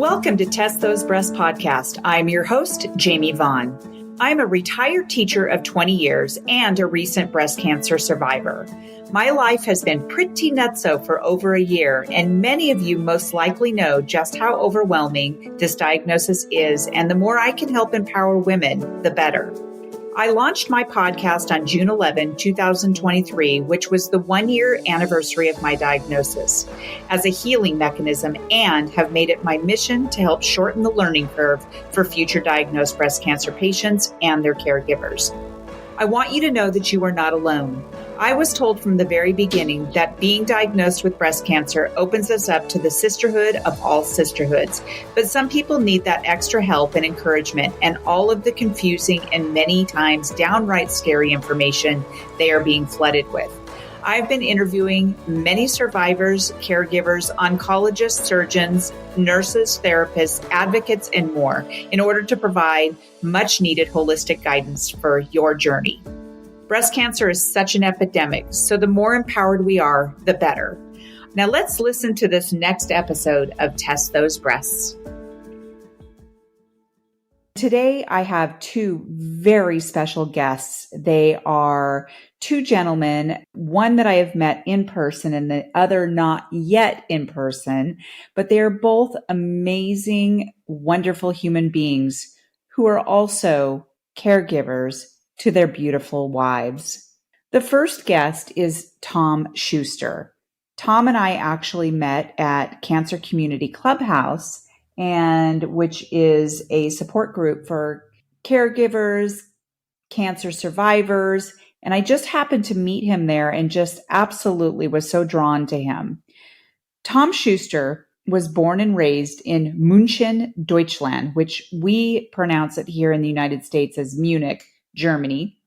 Welcome to Test Those Breasts podcast. I'm your host, Jamie Vaughn. I'm a retired teacher of 20 years and a recent breast cancer survivor. My life has been pretty nutso for over a year, and many of you most likely know just how overwhelming this diagnosis is, and the more I can help empower women, the better. I launched my podcast on June 11, 2023, which was the 1-year anniversary of my diagnosis, as a healing mechanism, and have made it my mission to help shorten the learning curve for future diagnosed breast cancer patients and their caregivers. I want you to know that you are not alone. I was told from the very beginning that being diagnosed with breast cancer opens us up to the sisterhood of all sisterhoods. But some people need that extra help and encouragement and all of the confusing and many times downright scary information they are being flooded with. I've been interviewing many survivors, caregivers, oncologists, surgeons, nurses, therapists, advocates, and more in order to provide much needed holistic guidance for your journey. Breast cancer is such an epidemic, so the more empowered we are, the better. Now let's listen to this next episode of Test Those Breasts. Today I have two very special guests. They are two gentlemen, one that I have met in person and the other not yet in person, but they are both amazing, wonderful human beings who are also caregivers to their beautiful wives. The first guest is Tom Schuster. Tom and I actually met at Cancer Community Clubhouse, and which is a support group for caregivers, cancer survivors, and I just happened to meet him there and just absolutely was so drawn to him. Tom Schuster was born and raised in München, Deutschland, which we pronounce it here in the United States as Munich, Germany,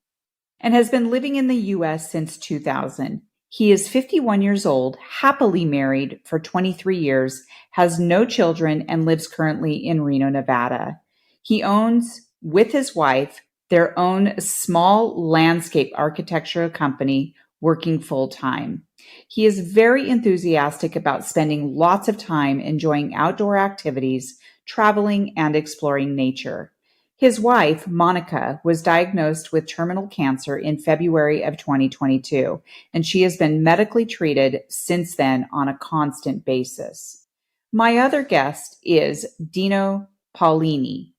and has been living in the U.S. since 2000. He is 51 years old, happily married for 23 years, has no children, and lives currently in Reno, Nevada. He owns, with his wife, their own small landscape architecture company, working full-time. He is very enthusiastic about spending lots of time enjoying outdoor activities, traveling, and exploring nature. His wife, Monica, was diagnosed with terminal cancer in February of 2022, and she has been medically treated since then on a constant basis. My other guest is Deno Paolini.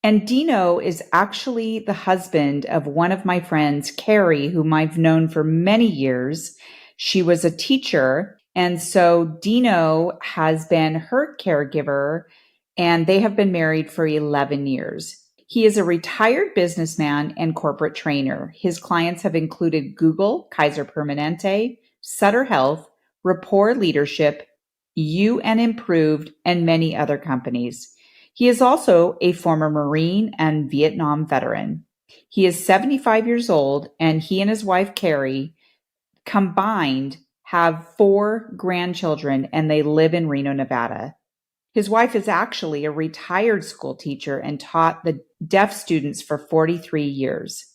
And Deno is actually the husband of one of my friends, Carrie, whom I've known for many years. She was a teacher, and so Deno has been her caregiver, and they have been married for 11 years. He is a retired businessman and corporate trainer. His clients have included Google, Kaiser Permanente, Sutter Health, Rapport Leadership, UN Improved, and many other companies. He is also a former Marine and Vietnam veteran. He is 75 years old, and he and his wife, Carrie, combined have 4 grandchildren, and they live in Reno, Nevada. His wife is actually a retired school teacher and taught the deaf students for 43 years.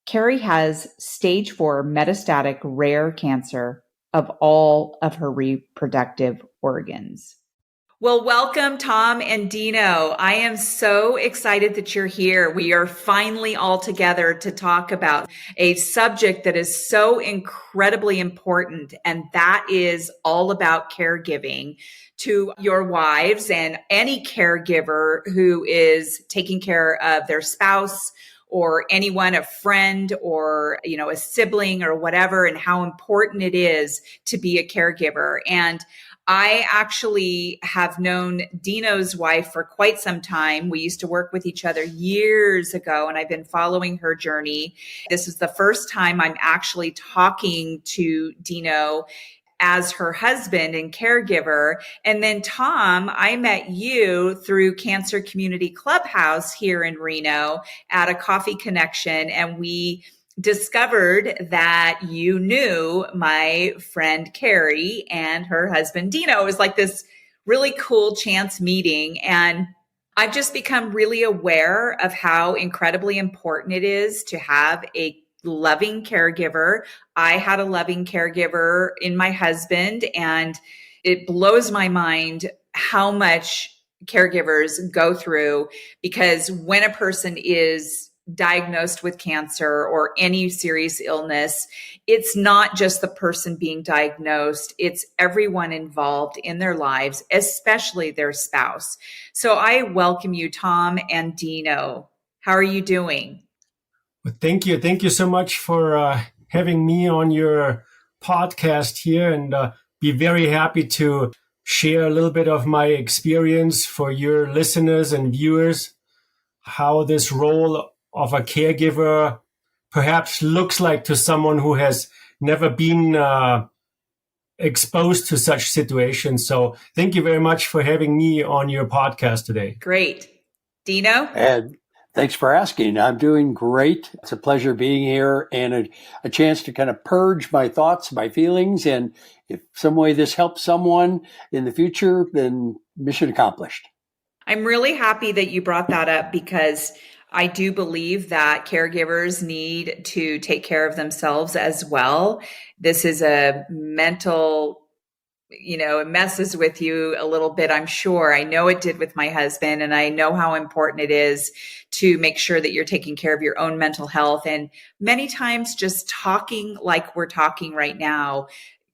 Carrie has stage 4 metastatic rare cancer of all of her reproductive organs. Well, welcome, Tom and Deno. I am so excited that you're here. We are finally all together to talk about a subject that is so incredibly important, and that is all about caregiving to your wives and any caregiver who is taking care of their spouse or anyone, a friend or, a sibling or whatever, and how important it is to be a caregiver. And I actually have known Deno's wife for quite some time. We used to work with each other years ago, and I've been following her journey. This is the first time I'm actually talking to Deno as her husband and caregiver. And then Tom, I met you through Cancer Community Clubhouse here in Reno at a coffee connection, and we discovered that you knew my friend Carrie and her husband Deno. It was like this really cool chance meeting. And I've just become really aware of how incredibly important it is to have a loving caregiver. I had a loving caregiver in my husband, and it blows my mind how much caregivers go through, because when a person is diagnosed with cancer or any serious illness, it's not just the person being diagnosed, it's everyone involved in their lives, especially their spouse. So I welcome you, Tom and Deno. How are you doing? Well, thank you. Thank you so much for having me on your podcast here, and be very happy to share a little bit of my experience for your listeners and viewers, how this role of a caregiver perhaps looks like to someone who has never been exposed to such situations. So thank you very much for having me on your podcast today. Great. Deno? And thanks for asking. I'm doing great. It's a pleasure being here and a chance to kind of purge my thoughts, my feelings. And if some way this helps someone in the future, then mission accomplished. I'm really happy that you brought that up, because I do believe that caregivers need to take care of themselves as well. This is a mental, it messes with you a little bit, I'm sure. I know it did with my husband, and I know how important it is to make sure that you're taking care of your own mental health. And many times just talking like we're talking right now,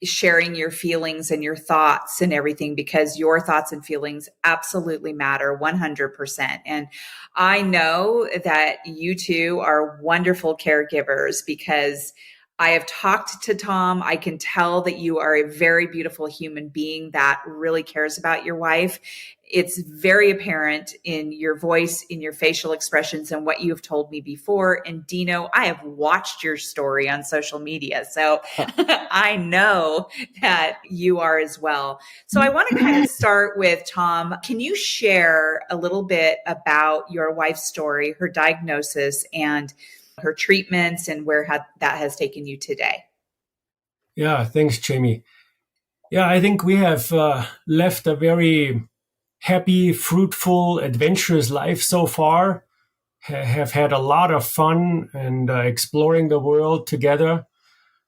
sharing your feelings and your thoughts and everything, because your thoughts and feelings absolutely matter 100%. And I know that you two are wonderful caregivers, because I have talked to Tom. I can tell that you are a very beautiful human being that really cares about your wife. It's very apparent in your voice, in your facial expressions, and what you've told me before. And Deno, I have watched your story on social media, so I know that you are as well. So I want to kind of start with Tom. Can you share a little bit about your wife's story, her diagnosis, and her treatments, and where that has taken you today? Yeah, thanks, Jamie. Yeah, I think we have left a very happy, fruitful, adventurous life so far. Have had a lot of fun and exploring the world together.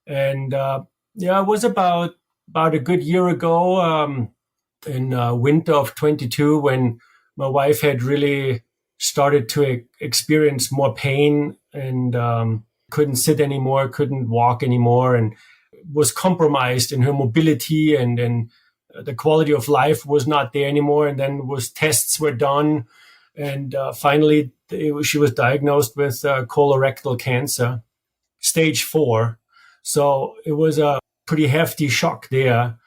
And it was about a good year ago, in winter of 22, when my wife had really started to experience more pain, and couldn't sit anymore, couldn't walk anymore, and was compromised in her mobility, and the quality of life was not there anymore. And then tests were done, and finally she was diagnosed with colorectal cancer, stage 4. So it was a pretty hefty shock there,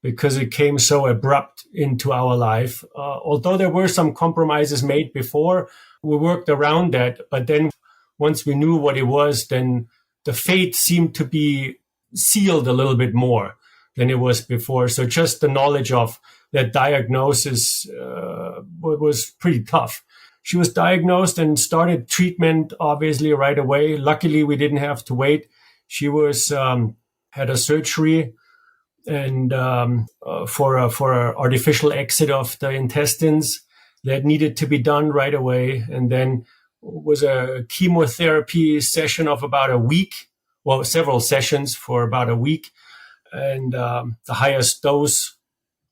because it came so abrupt into our life. Although there were some compromises made before, we worked around that. But then once we knew what it was, then the fate seemed to be sealed a little bit more than it was before. So just the knowledge of that diagnosis was pretty tough. She was diagnosed and started treatment, obviously, right away. Luckily, we didn't have to wait. She was had a surgery, and for a artificial exit of the intestines that needed to be done right away. And then was a chemotherapy session of about a week, well, several sessions for about a week, and the highest dose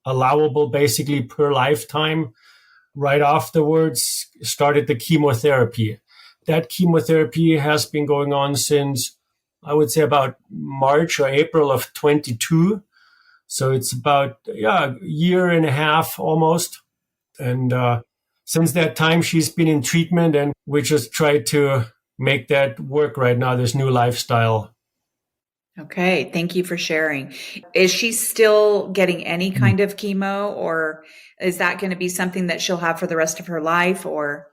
allowable basically per lifetime. Right afterwards started the chemotherapy. That chemotherapy has been going on since, I would say, about March or April of 22. So it's about a year and a half almost. And since that time, she's been in treatment, and we just try to make that work right now, this new lifestyle. Okay, thank you for sharing. Is she still getting any kind of chemo, or is that going to be something that she'll have for the rest of her life? Or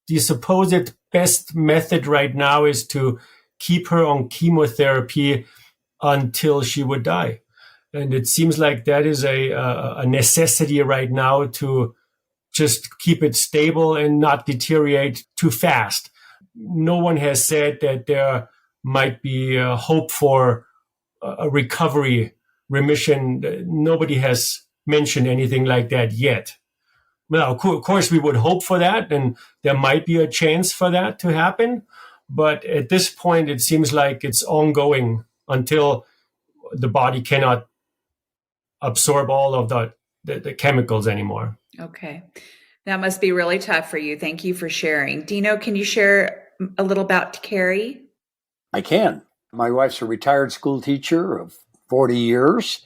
the supposed best method right now is to keep her on chemotherapy until she would die. And it seems like that is a necessity right now, to just keep it stable and not deteriorate too fast. No one has said that there might be a hope for a recovery, remission. Nobody has mentioned anything like that yet. Well, of course, we would hope for that, and there might be a chance for that to happen. But at this point, it seems like it's ongoing until the body cannot absorb all of the chemicals anymore. Okay. That must be really tough for you. Thank you for sharing. Dino, can you share a little about Carrie? I can. My wife's a retired school teacher of 40 years.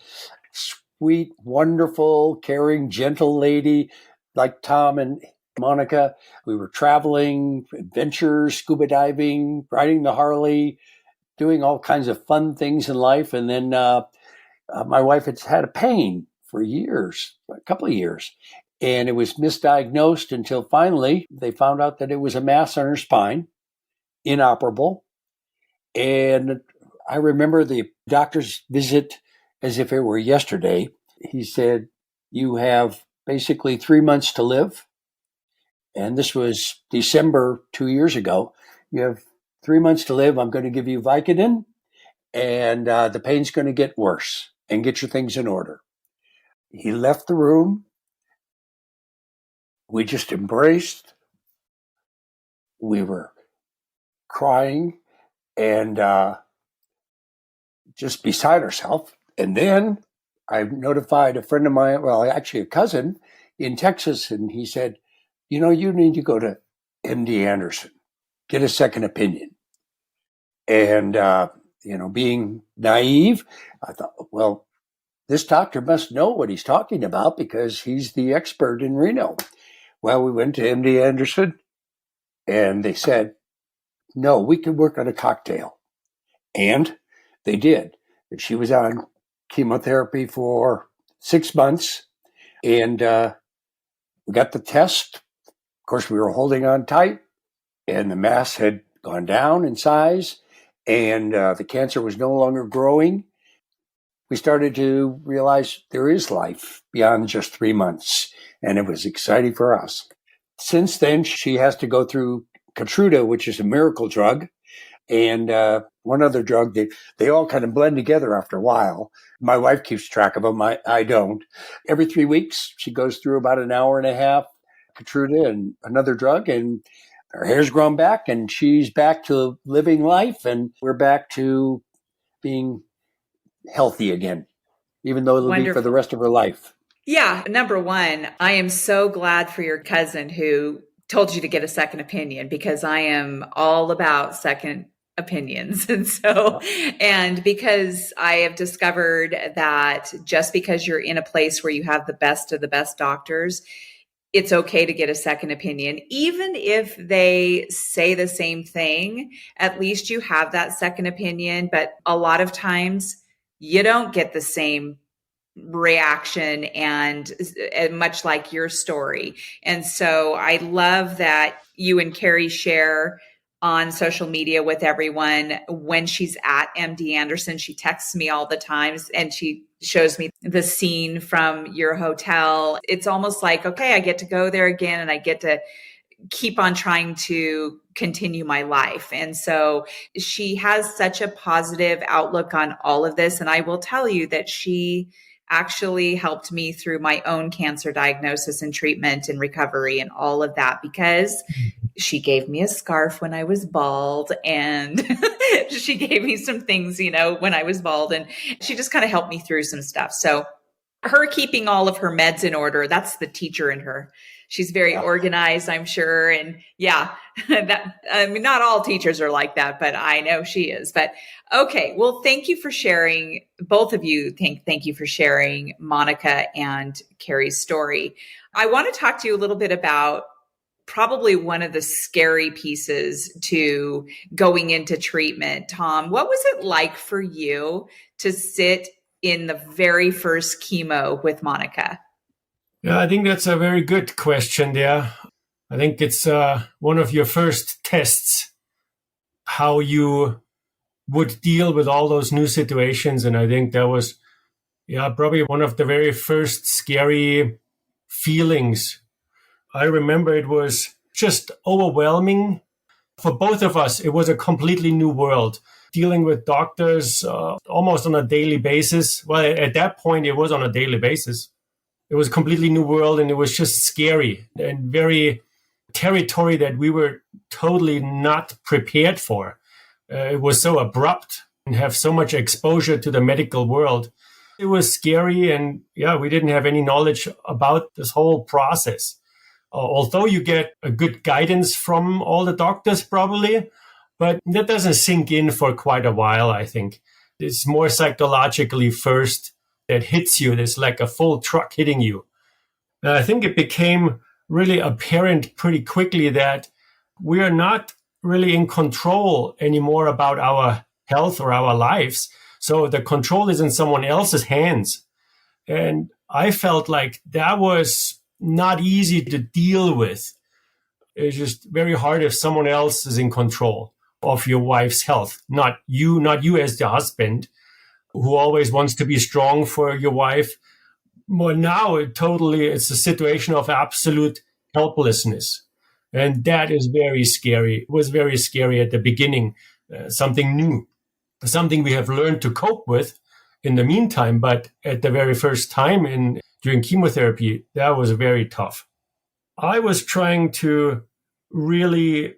Sweet, wonderful, caring, gentle lady like Tom and Monica. We were traveling, adventures, scuba diving, riding the Harley, doing all kinds of fun things in life. And then my wife had had a pain for years, a couple of years, and it was misdiagnosed until finally they found out that it was a mass on her spine, inoperable. And I remember the doctor's visit as if it were yesterday. He said, "You have basically 3 months to live." And this was December 2 years ago. "You have 3 months to live. I'm going to give you Vicodin, and the pain's going to get worse, and get your things in order." He left the room. We just embraced. We were crying and just beside ourselves. And then I notified a friend of mine, well, actually a cousin in Texas, and he said, "You need to go to MD Anderson, get a second opinion." And, being naive, I thought, well, this doctor must know what he's talking about because he's the expert in Reno. Well, we went to MD Anderson and they said, "No, we can work on a cocktail." And they did. And she was on chemotherapy for 6 months. And we got the test. Of course, we were holding on tight, and the mass had gone down in size, and the cancer was no longer growing. We started to realize there is life beyond just 3 months, and it was exciting for us. Since then, she has to go through Keytruda, which is a miracle drug, and one other drug. They all kind of blend together after a while. My wife keeps track of them. I don't. Every 3 weeks, she goes through about an hour and a half Keytruda and another drug, and her hair's grown back, and she's back to living life, and we're back to being healthy again, even though it'll be for the Wonderful. rest of her life. Yeah. Number one, I am so glad for your cousin who told you to get a second opinion, because I am all about second opinions. And because I have discovered that just because you're in a place where you have the best of the best doctors, it's okay to get a second opinion. Even if they say the same thing, at least you have that second opinion. But a lot of times you don't get the same reaction, and much like your story. And so I love that you and Carrie share on social media with everyone. When she's at MD Anderson, she texts me all the times and she shows me the scene from your hotel. It's almost like, okay, I get to go there again and I get to keep on trying to continue my life. And so she has such a positive outlook on all of this. And I will tell you that she actually helped me through my own cancer diagnosis and treatment and recovery and all of that, because she gave me a scarf when I was bald, and she gave me some things, when I was bald, and she just kind of helped me through some stuff. So her keeping all of her meds in order, that's the teacher in her. She's very organized, I'm sure. And not all teachers are like that, but I know she is. But okay, well, thank you for sharing, both of you. Thank you for sharing Monica and Carrie's story. I want to talk to you a little bit about probably one of the scary pieces to going into treatment. Tom, what was it like for you to sit in the very first chemo with Monica? Yeah, I think that's a very good question there. I think it's one of your first tests, how you would deal with all those new situations. And I think that was, probably one of the very first scary feelings. I remember it was just overwhelming. For both of us, it was a completely new world. Dealing with doctors almost on a daily basis. Well, at that point, it was on a daily basis. It was a completely new world, and it was just scary and very territory that we were totally not prepared for. It was so abrupt and have so much exposure to the medical world. It was scary. And yeah, we didn't have any knowledge about this whole process. Although you get a good guidance from all the doctors, probably, but that doesn't sink in for quite a while, I think. It's more psychologically first that hits you. There's like a full truck hitting you. And I think it became really apparent pretty quickly that we are not really in control anymore about our health or our lives. So the control is in someone else's hands. And I felt like that was not easy to deal with. It's just very hard if someone else is in control of your wife's health, not you as the husband who always wants to be strong for your wife. Well, now it's a situation of absolute helplessness. And that is very scary. It was very scary at the beginning, something new, something we have learned to cope with in the meantime. But at the very first time during chemotherapy, that was very tough. I was trying to really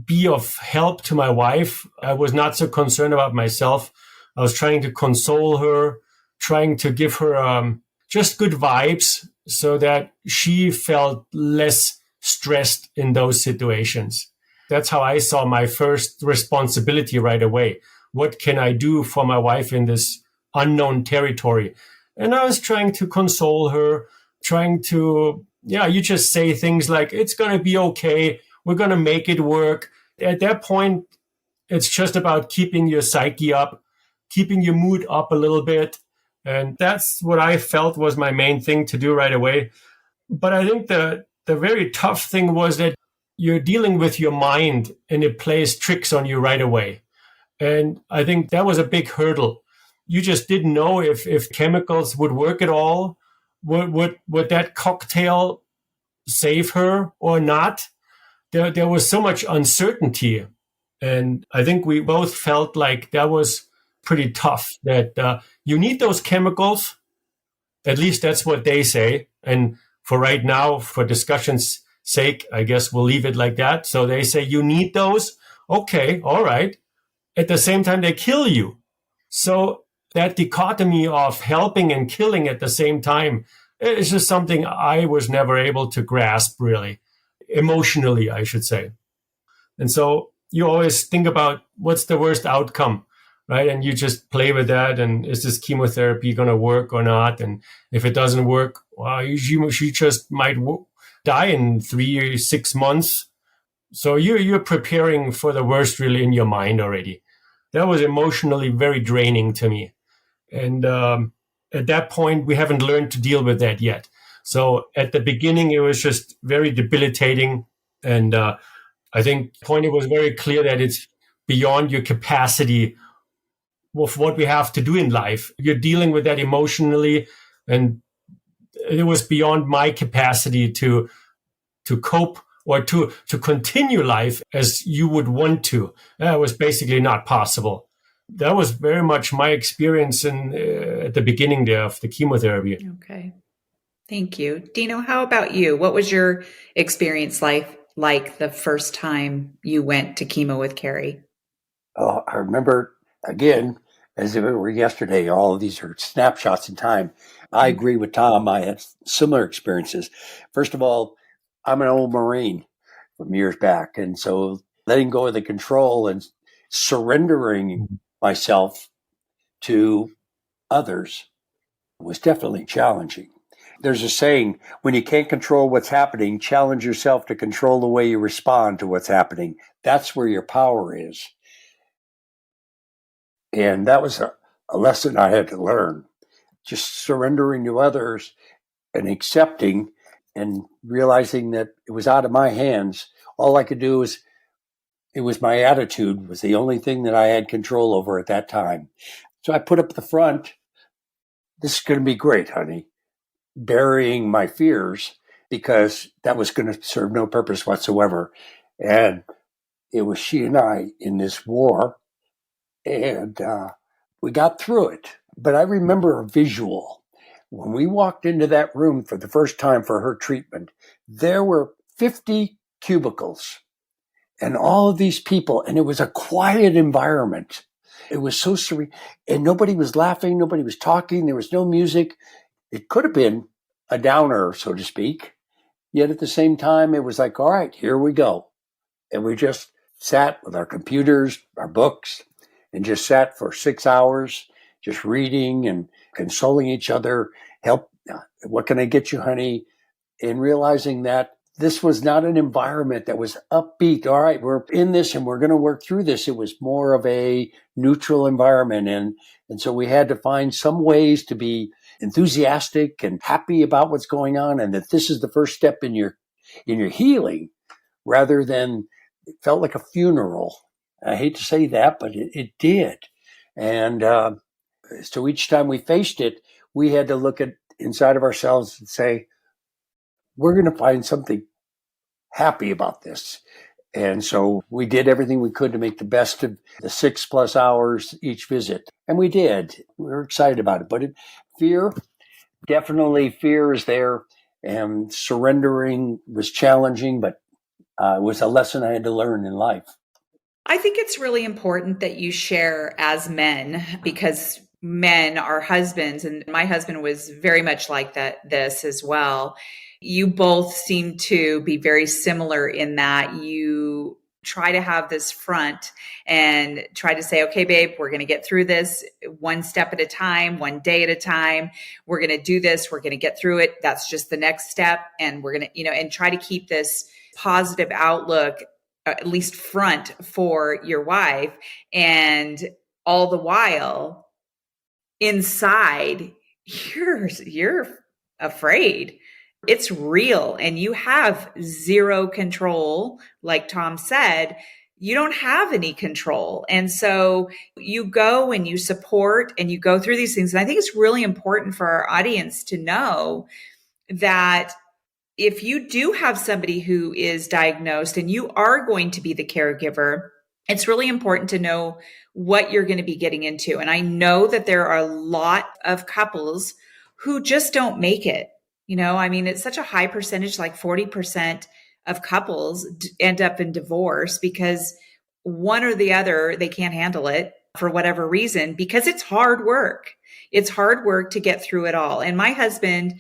be of help to my wife. I was not so concerned about myself. I was trying to console her, trying to give her just good vibes so that she felt less stressed in those situations. That's how I saw my first responsibility right away. What can I do for my wife in this unknown territory? And I was trying to console her, trying to, you just say things like, it's going to be okay. We're going to make it work. At that point, it's just about keeping your psyche up, keeping your mood up a little bit. And that's what I felt was my main thing to do right away. But I think the very tough thing was that you're dealing with your mind and it plays tricks on you right away. And I think that was a big hurdle. You just didn't know if chemicals would work at all. Would that cocktail save her or not? There was so much uncertainty. And I think we both felt like that was pretty tough, that you need those chemicals. At least that's what they say. And for right now, for discussion's sake, I guess we'll leave it like that. So they say you need those. Okay, all right. At the same time, they kill you. So that dichotomy of helping and killing at the same time is just something I was never able to grasp, really, emotionally, I should say. And so you always think about what's the worst outcome, right? And you just play with that. And is this chemotherapy going to work or not? And if it doesn't work, well, she just might die in 3 or 6 months. So you're preparing for the worst really in your mind already. That was emotionally very draining to me. And at that point, we haven't learned to deal with that yet. So at the beginning, it was just very debilitating. And I think the point, it was very clear that it's beyond your capacity of what we have to do in life. You're dealing with that emotionally, and it was beyond my capacity to cope or to continue life as you would want to. That was basically not possible. That was very much my experience at the beginning there of the chemotherapy. Okay. Thank you. Deno, how about you? What was your experience like the first time you went to chemo with Carrie? Oh, I remember, again, as if it were yesterday, all of these are snapshots in time. I agree with Tom. I had similar experiences. First of all, I'm an old Marine from years back. And so letting go of the control and surrendering myself to others was definitely challenging. There's a saying, when you can't control what's happening, challenge yourself to control the way you respond to what's happening. That's where your power is. And that was a lesson I had to learn. Just surrendering to others and accepting and realizing that it was out of my hands. All I could do it was my attitude was the only thing that I had control over at that time. So I put up the front, this is going to be great, honey, burying my fears, because that was going to serve no purpose whatsoever. And it was she and I in this war, and we got through it. But I remember a visual. When we walked into that room for the first time for her treatment, there were 50 cubicles and all of these people, and it was a quiet environment. It was so surreal. And nobody was laughing. Nobody was talking. There was no music. It could have been a downer, so to speak. Yet at the same time, it was like, all right, here we go. And we just sat with our computers, our books, and just sat for 6 hours, just reading and consoling each other. Help, what can I get you, honey? And realizing that this was not an environment that was upbeat. All right, we're in this and we're going to work through this. It was more of a neutral environment. And so we had to find some ways to be enthusiastic and happy about what's going on, and that this is the first step in your healing, rather than it felt like a funeral. I hate to say that, but it did. And so each time we faced it, we had to look at inside of ourselves and say, we're going to find something happy about this. And so we did everything we could to make the best of the 6+ hours each visit. And we did. We were excited about it. But fear, definitely fear is there. And surrendering was challenging, but it was a lesson I had to learn in life. I think it's really important that you share as men, because men are husbands, and my husband was very much like this as well. You both seem to be very similar in that you try to have this front and try to say, okay, babe, we're going to get through this one step at a time, one day at a time. We're going to do this. We're going to get through it. That's just the next step. And we're going to, and try to keep this positive outlook, at least front, for your wife. And all the while inside, you're afraid. It's real, and you have zero control. Like Tom said, you don't have any control. And so you go and you support and you go through these things. And I think it's really important for our audience to know that if you do have somebody who is diagnosed and you are going to be the caregiver, it's really important to know what you're going to be getting into. And I know that there are a lot of couples who just don't make it. It's such a high percentage, like 40% of couples end up in divorce because one or the other, they can't handle it for whatever reason, because it's hard work. It's hard work to get through it all. And my husband,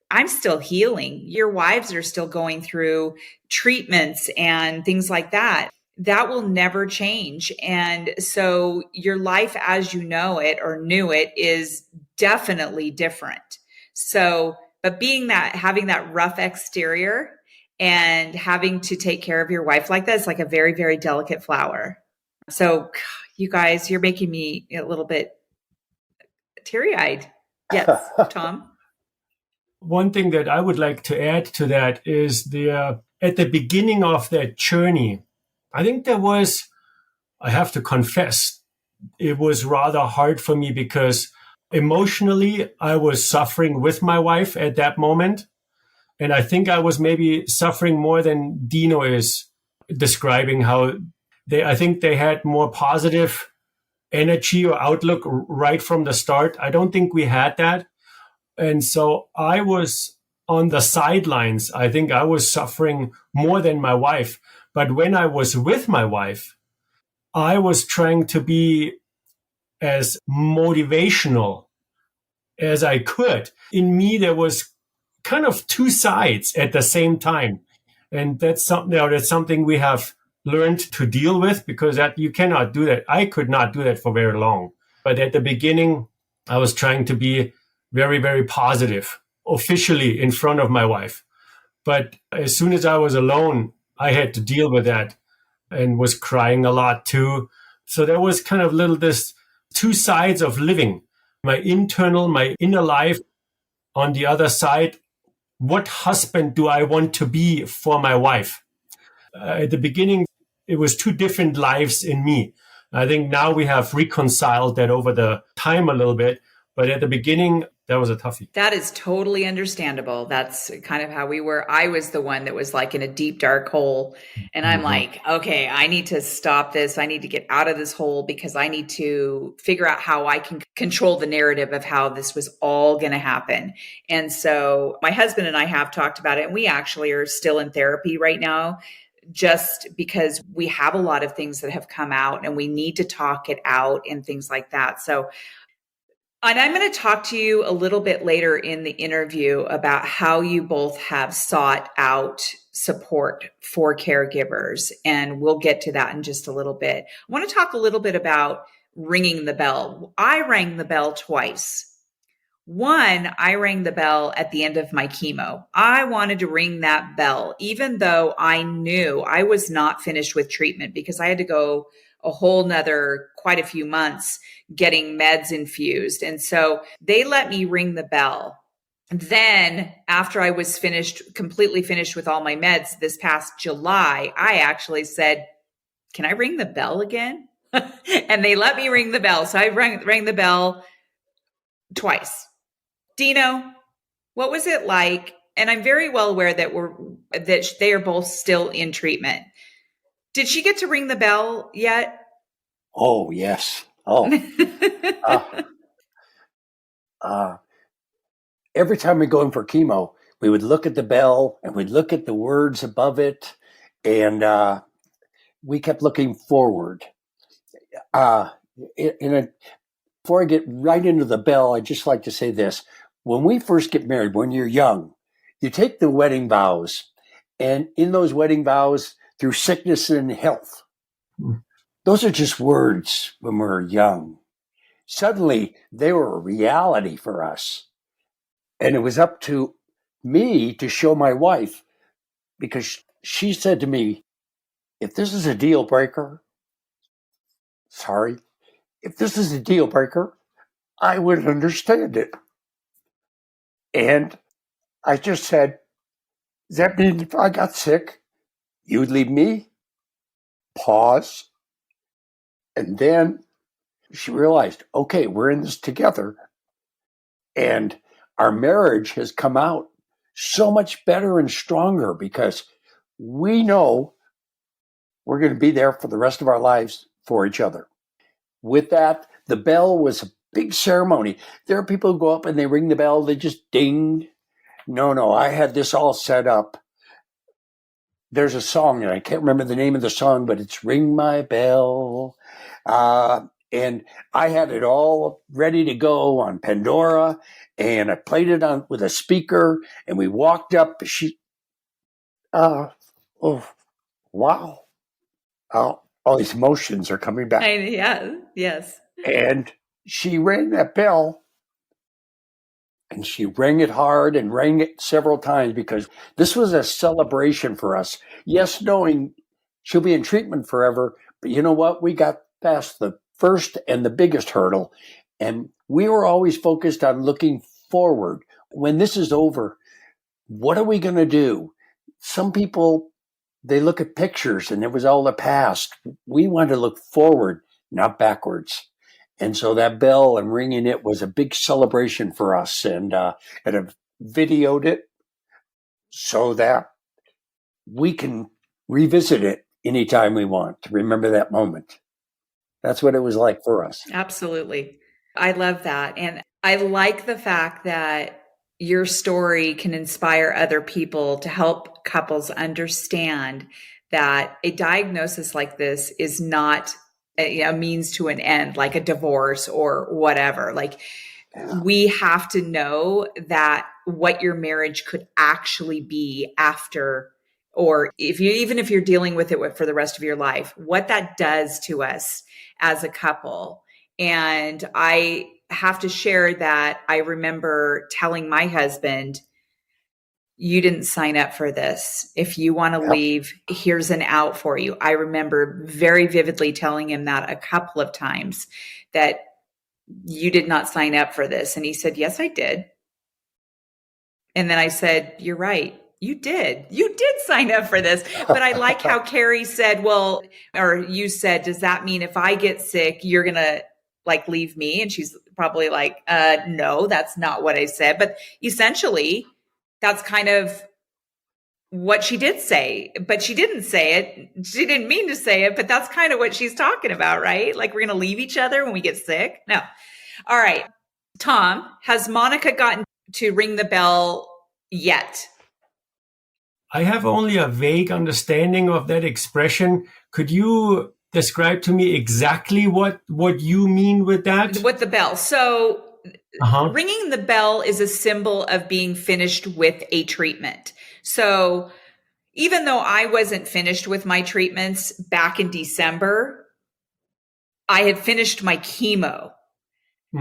I'm still healing. Your wives are still going through treatments and things like that. That will never change. And so your life as you know it or knew it is definitely different. So, but having that rough exterior and having to take care of your wife like that is like a very, very delicate flower. So you guys, you're making me a little bit teary-eyed. Yes, Tom? One thing that I would like to add to that is at the beginning of that journey, I think I have to confess, it was rather hard for me because emotionally I was suffering with my wife at that moment. And I think I was maybe suffering more than Deno is describing how I think they had more positive energy or outlook right from the start. I don't think we had that. And so I was on the sidelines. I think I was suffering more than my wife. But when I was with my wife, I was trying to be as motivational as I could. In me, there was kind of two sides at the same time. And that's something we have learned to deal with, because that you cannot do that. I could not do that for very long. But at the beginning, I was trying to be very, very positive, officially in front of my wife. But as soon as I was alone, I had to deal with that and was crying a lot too. So there was kind of this two sides of living, my inner life. On the other side, what husband do I want to be for my wife? At the beginning, it was two different lives in me. I think now we have reconciled that over the time a little bit. But at the beginning, that was a toughie. That is totally understandable. That's kind of how we were. I was the one that was like in a deep, dark hole. And I'm like, okay, I need to stop this. I need to get out of this hole because I need to figure out how I can control the narrative of how this was all going to happen. And so my husband and I have talked about it, and we actually are still in therapy right now just because we have a lot of things that have come out and we need to talk it out and things like that. So, and I'm going to talk to you a little bit later in the interview about how you both have sought out support for caregivers. And we'll get to that in just a little bit. I want to talk a little bit about ringing the bell. I rang the bell twice. One, I rang the bell at the end of my chemo. I wanted to ring that bell, even though I knew I was not finished with treatment because I had to go a whole nother quite a few months getting meds infused. And so they let me ring the bell. Then after I was completely finished with all my meds this past July, I actually said, can I ring the bell again? And they let me ring the bell. So I rang the bell twice. Deno, what was it like? And I'm very well aware that they are both still in treatment. Did she get to ring the bell yet? Oh, yes. Oh, every time we go in for chemo, we would look at the bell and we'd look at the words above it, and we kept looking forward. Before I get right into the bell, I'd just like to say this. When we first get married, when you're young, you take the wedding vows, and in those wedding vows, through sickness and health, those are just words when we're young. Suddenly, they were a reality for us. And it was up to me to show my wife, because she said to me, if this is a deal breaker, if this is a deal breaker, I would understand it. And I just said, does that mean if I got sick, you'd leave me? Pause. And then she realized, okay, we're in this together. And our marriage has come out so much better and stronger because we know we're going to be there for the rest of our lives for each other. With that, the bell was a big ceremony. There are people who go up and they ring the bell, they just ding. No, I had this all set up. There's a song, and I can't remember the name of the song, but it's Ring My Bell. And I had it all ready to go on Pandora, and I played it on with a speaker, and we walked up. Oh, wow. All these emotions are coming back. Yes. And she rang that bell, and she rang it hard and rang it several times because this was a celebration for us. Yes, knowing she'll be in treatment forever, but you know what? We got past the first and the biggest hurdle, and we were always focused on looking forward. When this is over, what are we going to do? Some people, they look at pictures and it was all the past. We want to look forward, not backwards. And so that bell and ringing it was a big celebration for us. And I've videoed it so that we can revisit it anytime we want to remember that moment. That's what it was like for us. Absolutely. I love that. And I like the fact that your story can inspire other people to help couples understand that a diagnosis like this is not a means to an end, like a divorce or whatever. Like, we have to know that what your marriage could actually be after, or even if you're dealing with it for the rest of your life, what that does to us as a couple. And I have to share that I remember telling my husband, you didn't sign up for this. If you want to leave, here's an out for you. I remember very vividly telling him that a couple of times, that you did not sign up for this. And he said, yes, I did. And then I said, you're right. You did sign up for this. But I like how Carrie said, well, or you said, does that mean if I get sick, you're going to like leave me? And she's probably like, no, that's not what I said. But essentially, that's kind of what she did say, but she didn't say it. She didn't mean to say it, but that's kind of what she's talking about, right? Like, we're going to leave each other when we get sick. No. All right. Tom, has Monica gotten to ring the bell yet? I have only a vague understanding of that expression. Could you describe to me exactly what you mean with that? With the bell. So Uh-huh. ringing the bell is a symbol of being finished with a treatment. So even though I wasn't finished with my treatments back in December, I had finished my chemo.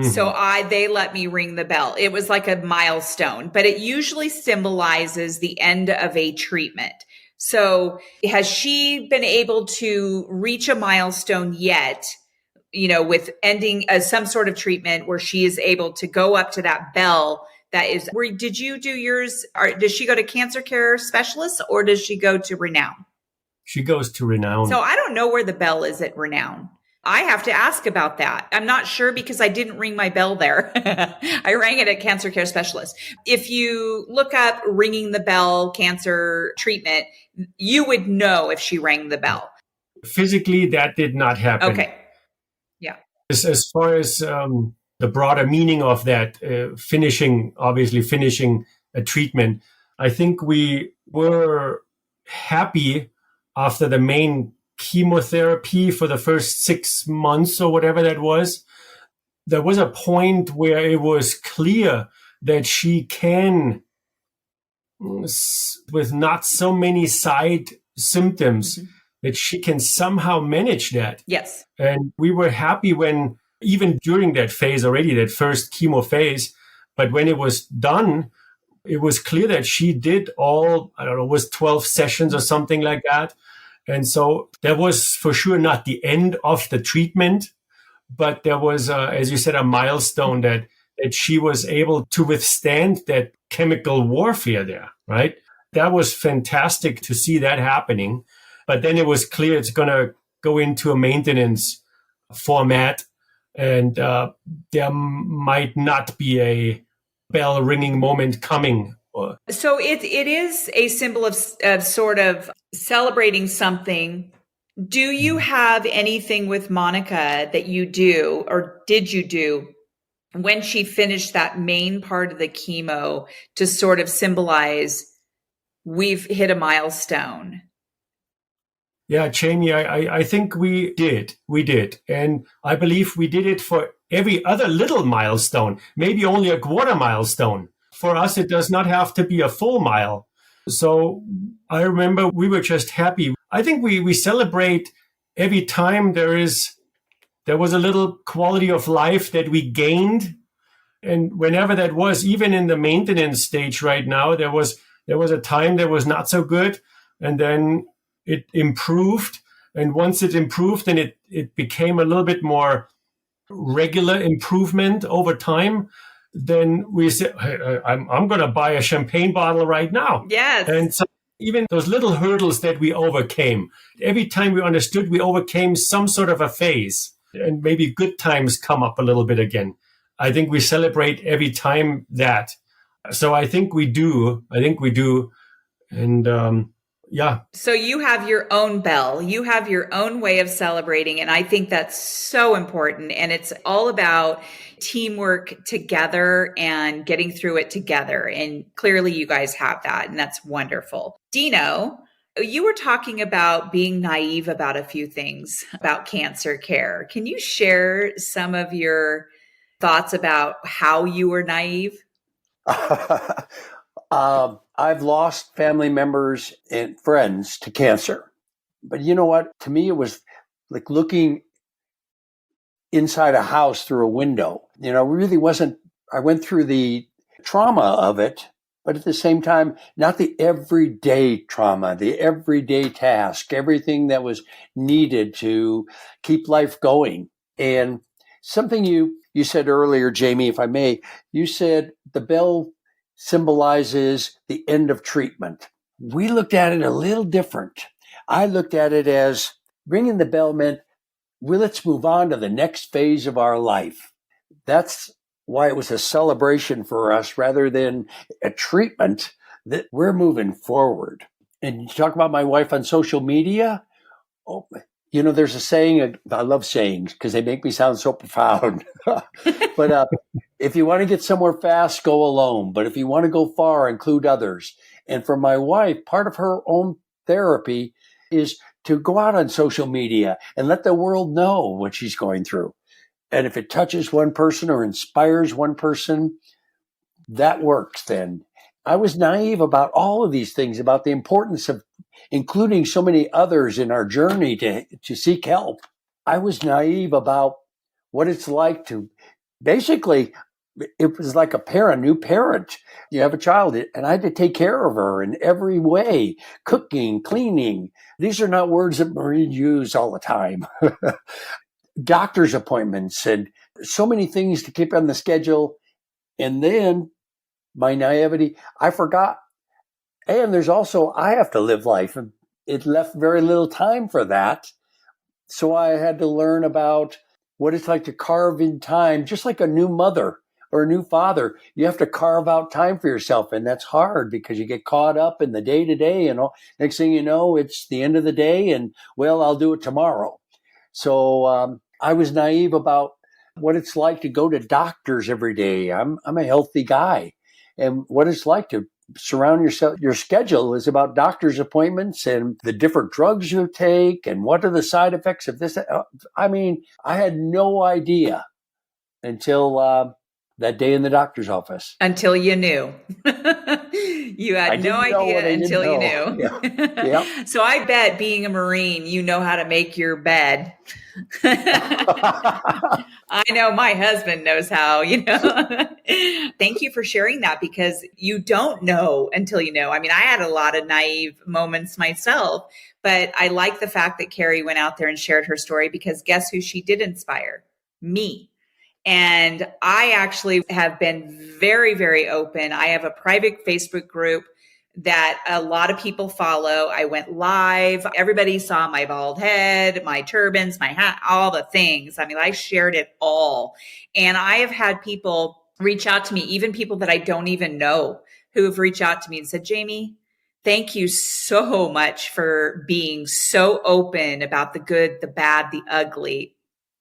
So they let me ring the bell. It was like a milestone, but it usually symbolizes the end of a treatment. So has she been able to reach a milestone yet, with ending some sort of treatment where she is able to go up to that bell? That is, did you do yours? Or does she go to cancer care specialist or does she go to Renown? She goes to Renown. So I don't know where the bell is at Renown. I have to ask about that. I'm not sure because I didn't ring my bell there. I rang it at cancer care specialist. If you look up ringing the bell cancer treatment, you would know if she rang the bell. Physically, that did not happen. Okay. Yeah. As far as the broader meaning of that, finishing a treatment, I think we were happy after the main chemotherapy for the first 6 months or whatever that was. There was a point where it was clear that she can, with not so many side symptoms, that she can somehow manage that. Yes. And we were happy when, even during that phase already, that first chemo phase, but when it was done, it was clear that she did all, I don't know, it was 12 sessions or something like that. And so that was for sure not the end of the treatment, but there was, as you said, a milestone that she was able to withstand that chemical warfare there, right? That was fantastic to see that happening. But then it was clear it's going to go into a maintenance format, and there might not be a bell ringing moment coming. So it is a symbol of sort of celebrating something. Do you have anything with Monica that you do, or did you do, when she finished that main part of the chemo to sort of symbolize we've hit a milestone? Yeah, Jamie, I think we did. And I believe we did it for every other little milestone, maybe only a quarter milestone. For us, it does not have to be a full mile. So I remember we were just happy. I think we celebrate every time there was a little quality of life that we gained. And whenever that was, even in the maintenance stage right now, there was a time that was not so good. And then it improved. And once it improved, then it became a little bit more regular improvement over time. Then we said, hey, I'm going to buy a champagne bottle right now. Yes. And so even those little hurdles that we overcame, every time we understood we overcame some sort of a phase, and maybe good times come up a little bit again. I think we celebrate every time that. So I think we do. And yeah. So you have your own bell. You have your own way of celebrating. And I think that's so important. And it's all about teamwork together and getting through it together. And clearly you guys have that. And that's wonderful. Deno, you were talking about being naive about a few things about cancer care. Can you share some of your thoughts about how you were naive? I've lost family members and friends to cancer. But you know what? To me, it was like looking inside a house through a window. Really wasn't, I went through the trauma of it, but at the same time, not the everyday trauma, the everyday task, everything that was needed to keep life going. And something you said earlier, Jamie, if I may, you said the bell symbolizes the end of treatment. We looked at it a little different. I looked at it as ringing the bell meant, well, let's move on to the next phase of our life. That's why it was a celebration for us rather than a treatment, that we're moving forward. And you talk about my wife on social media. Oh, there's a saying, I love sayings because they make me sound so profound. But if you want to get somewhere fast, go alone. But if you want to go far, include others. And for my wife, part of her own therapy is to go out on social media and let the world know what she's going through. And if it touches one person or inspires one person, that works then. I was naive about all of these things, about the importance of including so many others in our journey to seek help. I was naive about what it's like to basically, it was like a new parent. You have a child, and I had to take care of her in every way, cooking, cleaning. These are not words that Marines use all the time. Doctor's appointments and so many things to keep on the schedule. And then my naivety, I forgot. And there's also, I have to live life. And it left very little time for that. So I had to learn about what it's like to carve in time, just like a new mother or a new father. You have to carve out time for yourself. And that's hard because you get caught up in the day to day. And next thing you know, it's the end of the day. And well, I'll do it tomorrow. So I was naive about what it's like to go to doctors every day. I'm a healthy guy. And what it's like to surround yourself. Your schedule is about doctor's appointments and the different drugs you take and what are the side effects of this. I mean, I had no idea until that day in the doctor's office. Until you knew. You had no idea until you knew. Yeah. Yeah. So I bet being a Marine, you know how to make your bed. I know my husband knows how, Thank you for sharing that because you don't know until you know. I mean, I had a lot of naive moments myself, but I like the fact that Carrie went out there and shared her story because guess who she did inspire? Me. And I actually have been very, very open. I have a private Facebook group that a lot of people follow. I went live. Everybody saw my bald head, my turbans, my hat, all the things. I mean, I shared it all. And I have had people reach out to me, even people that I don't even know who have reached out to me and said, Jamie, thank you so much for being so open about the good, the bad, the ugly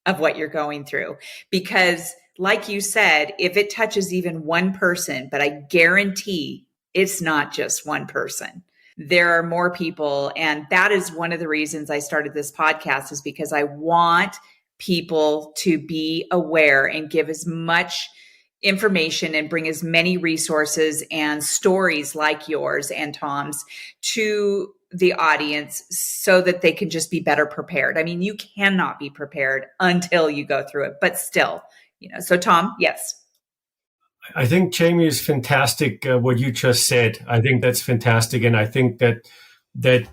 of what you're going through. Because like you said, if it touches even one person, but I guarantee it's not just one person. There are more people. And that is one of the reasons I started this podcast is because I want people to be aware and give as much information and bring as many resources and stories like yours and Tom's to the audience so that they can just be better prepared. I mean, you cannot be prepared until you go through it, but still, so Tom, yes. I think Jamie is fantastic. What you just said, I think that's fantastic. And I think that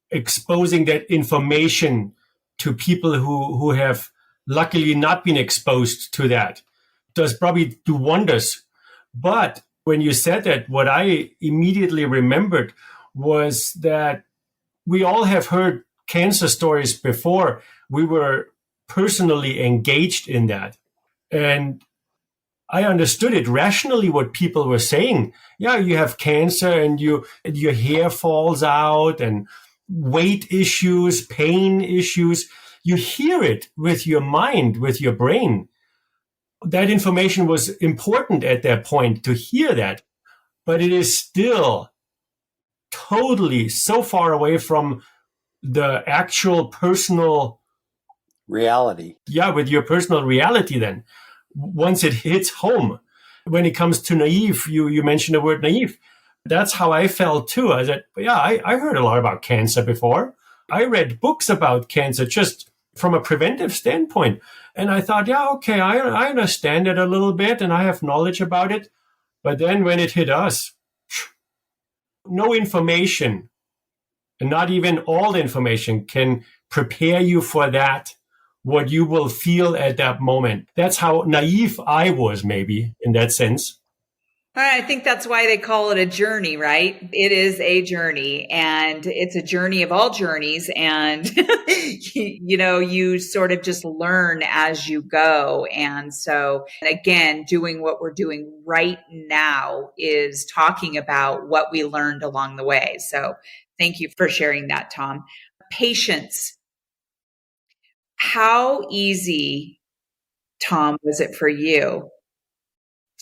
exposing that information to people who have luckily not been exposed to that does probably do wonders. But when you said that, what I immediately remembered was that we all have heard cancer stories before. We were personally engaged in that. And I understood it rationally what people were saying. Yeah, you have cancer and your hair falls out and weight issues, pain issues. You hear it with your mind, with your brain. That information was important at that point to hear that, but it is still totally so far away from the actual personal reality. Yeah, with your personal reality then. Once it hits home. When it comes to naive, you mentioned the word naive. That's how I felt too. I said, I heard a lot about cancer before. I read books about cancer just from a preventive standpoint. And I thought, okay, I understand it a little bit and I have knowledge about it. But then when it hit us, no information, and not even all the information can prepare you for that, what you will feel at that moment. That's how naive I was, maybe, in that sense. I think that's why they call it a journey, right? It is a journey and it's a journey of all journeys. And, you sort of just learn as you go. And so, again, doing what we're doing right now is talking about what we learned along the way. So thank you for sharing that, Tom. Patience. How easy, Tom, was it for you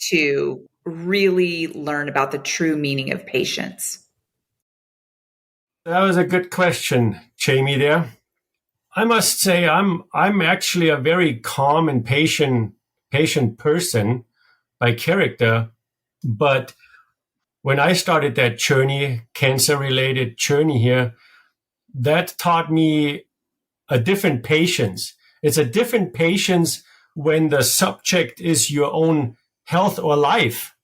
to really learn about the true meaning of patience? That was a good question, Jamie, there. I must say I'm actually a very calm and patient person by character. But when I started that journey, cancer-related journey here, that taught me a different patience. It's a different patience when the subject is your own health or life.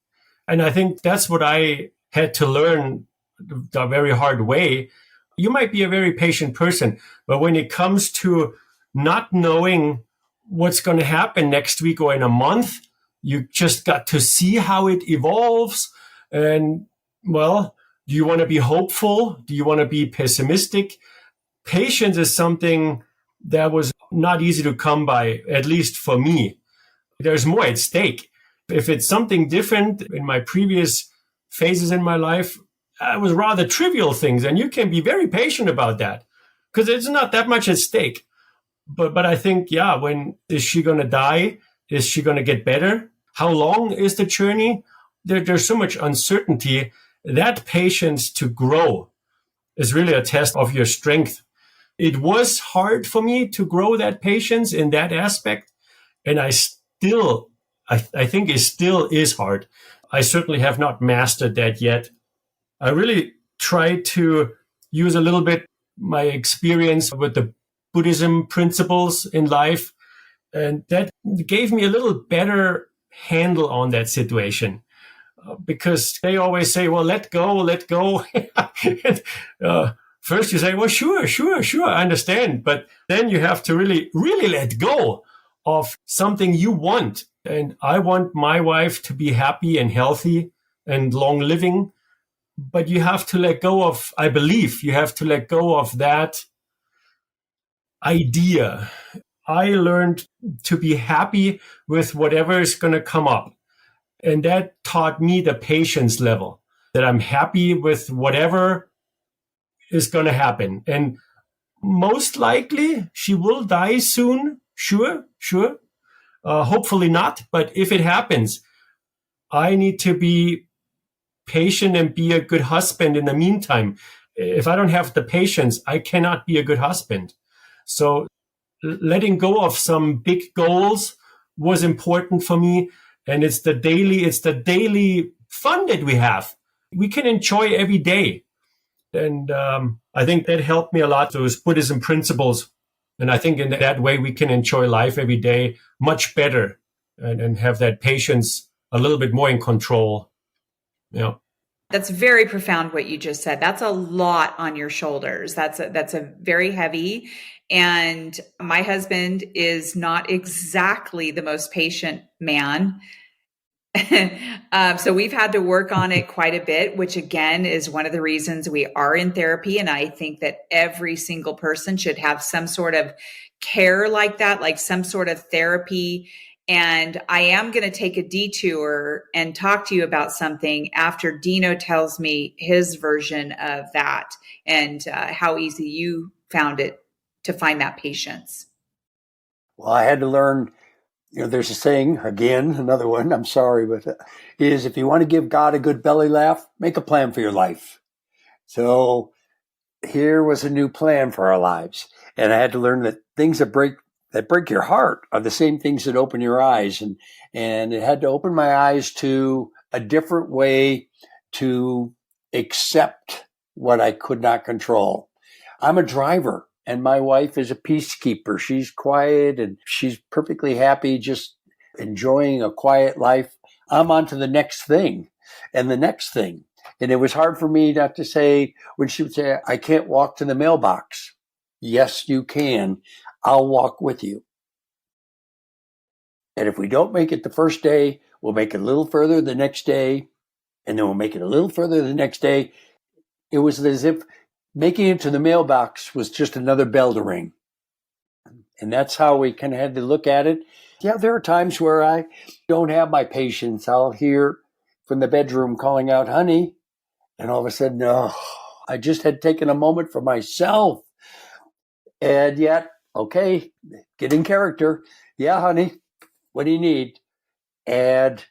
And I think that's what I had to learn the very hard way. You might be a very patient person, but when it comes to not knowing what's going to happen next week or in a month, you just got to see how it evolves. And well, do you want to be hopeful? Do you want to be pessimistic? Patience is something that was not easy to come by, at least for me. There's more at stake. If it's something different in my previous phases in my life, it was rather trivial things. And you can be very patient about that because it's not that much at stake. But I think, yeah, when is she going to die? Is she going to get better? How long is the journey? There's so much uncertainty. That patience to grow is really a test of your strength. It was hard for me to grow that patience in that aspect. And I think it still is hard. I certainly have not mastered that yet. I really tried to use a little bit my experience with the Buddhism principles in life. And that gave me a little better handle on that situation. Because they always say, well, let go, let go. First you say, well, sure, I understand. But then you have to really, really let go of something you want. And I want my wife to be happy and healthy and long living. But you have to let go of, I believe, you have to let go of that idea. I learned to be happy with whatever is going to come up. And that taught me the patience level, that I'm happy with whatever is going to happen. And most likely she will die soon. Sure. Hopefully not. But if it happens, I need to be patient and be a good husband in the meantime. If I don't have the patience, I cannot be a good husband. So letting go of some big goals was important for me. And it's the daily fun that we have. We can enjoy every day. And I think that helped me a lot, those Buddhism principles. And I think in that way, we can enjoy life every day much better and have that patience a little bit more in control. Yeah. That's very profound what you just said. That's a lot on your shoulders. That's a very heavy. And my husband is not exactly the most patient man. So we've had to work on it quite a bit, which again is one of the reasons we are in therapy. And I think that every single person should have some sort of care like that, like some sort of therapy. And I am going to take a detour and talk to you about something after Deno tells me his version of that and how easy you found it to find that patience. Well, I had to learn, there's a saying, again, another one, I'm sorry, but is if you want to give God a good belly laugh, make a plan for your life. So here was a new plan for our lives. And I had to learn that things that break your heart are the same things that open your eyes. And it had to open my eyes to a different way to accept what I could not control. I'm a driver and my wife is a peacekeeper. She's quiet and she's perfectly happy, just enjoying a quiet life. I'm on to the next thing and the next thing. And it was hard for me not to say, when she would say, I can't walk to the mailbox. Yes, you can. I'll walk with you. And if we don't make it the first day, we'll make it a little further the next day. And then we'll make it a little further the next day. It was as if making it to the mailbox was just another bell to ring. And that's how we kind of had to look at it. Yeah, there are times where I don't have my patience. I'll hear from the bedroom calling out, honey. And all of a sudden, I just had taken a moment for myself. And yet, okay, get in character. Yeah, honey, what do you need? And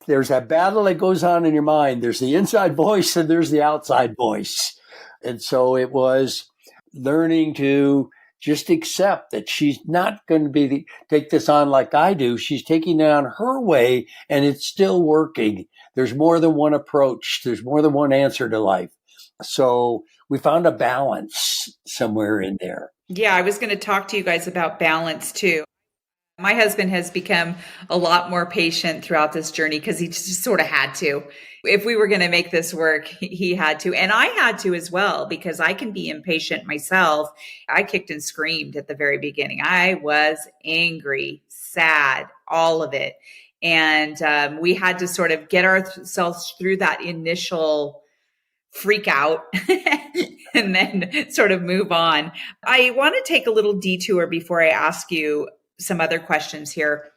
there's that battle that goes on in your mind. There's the inside voice and there's the outside voice. And so it was learning to just accept that she's not going to take this on like I do. She's taking it on her way, and it's still working. There's more than one approach. There's more than one answer to life. So we found a balance somewhere in there. Yeah, I was going to talk to you guys about balance too. My husband has become a lot more patient throughout this journey because he just sort of had to. If we were going to make this work, he had to. And I had to as well, because I can be impatient myself. I kicked and screamed at the very beginning. I was angry, sad, all of it. And we had to sort of get ourselves through that initial freak out and then sort of move on. I want to take a little detour before I ask you some other questions here.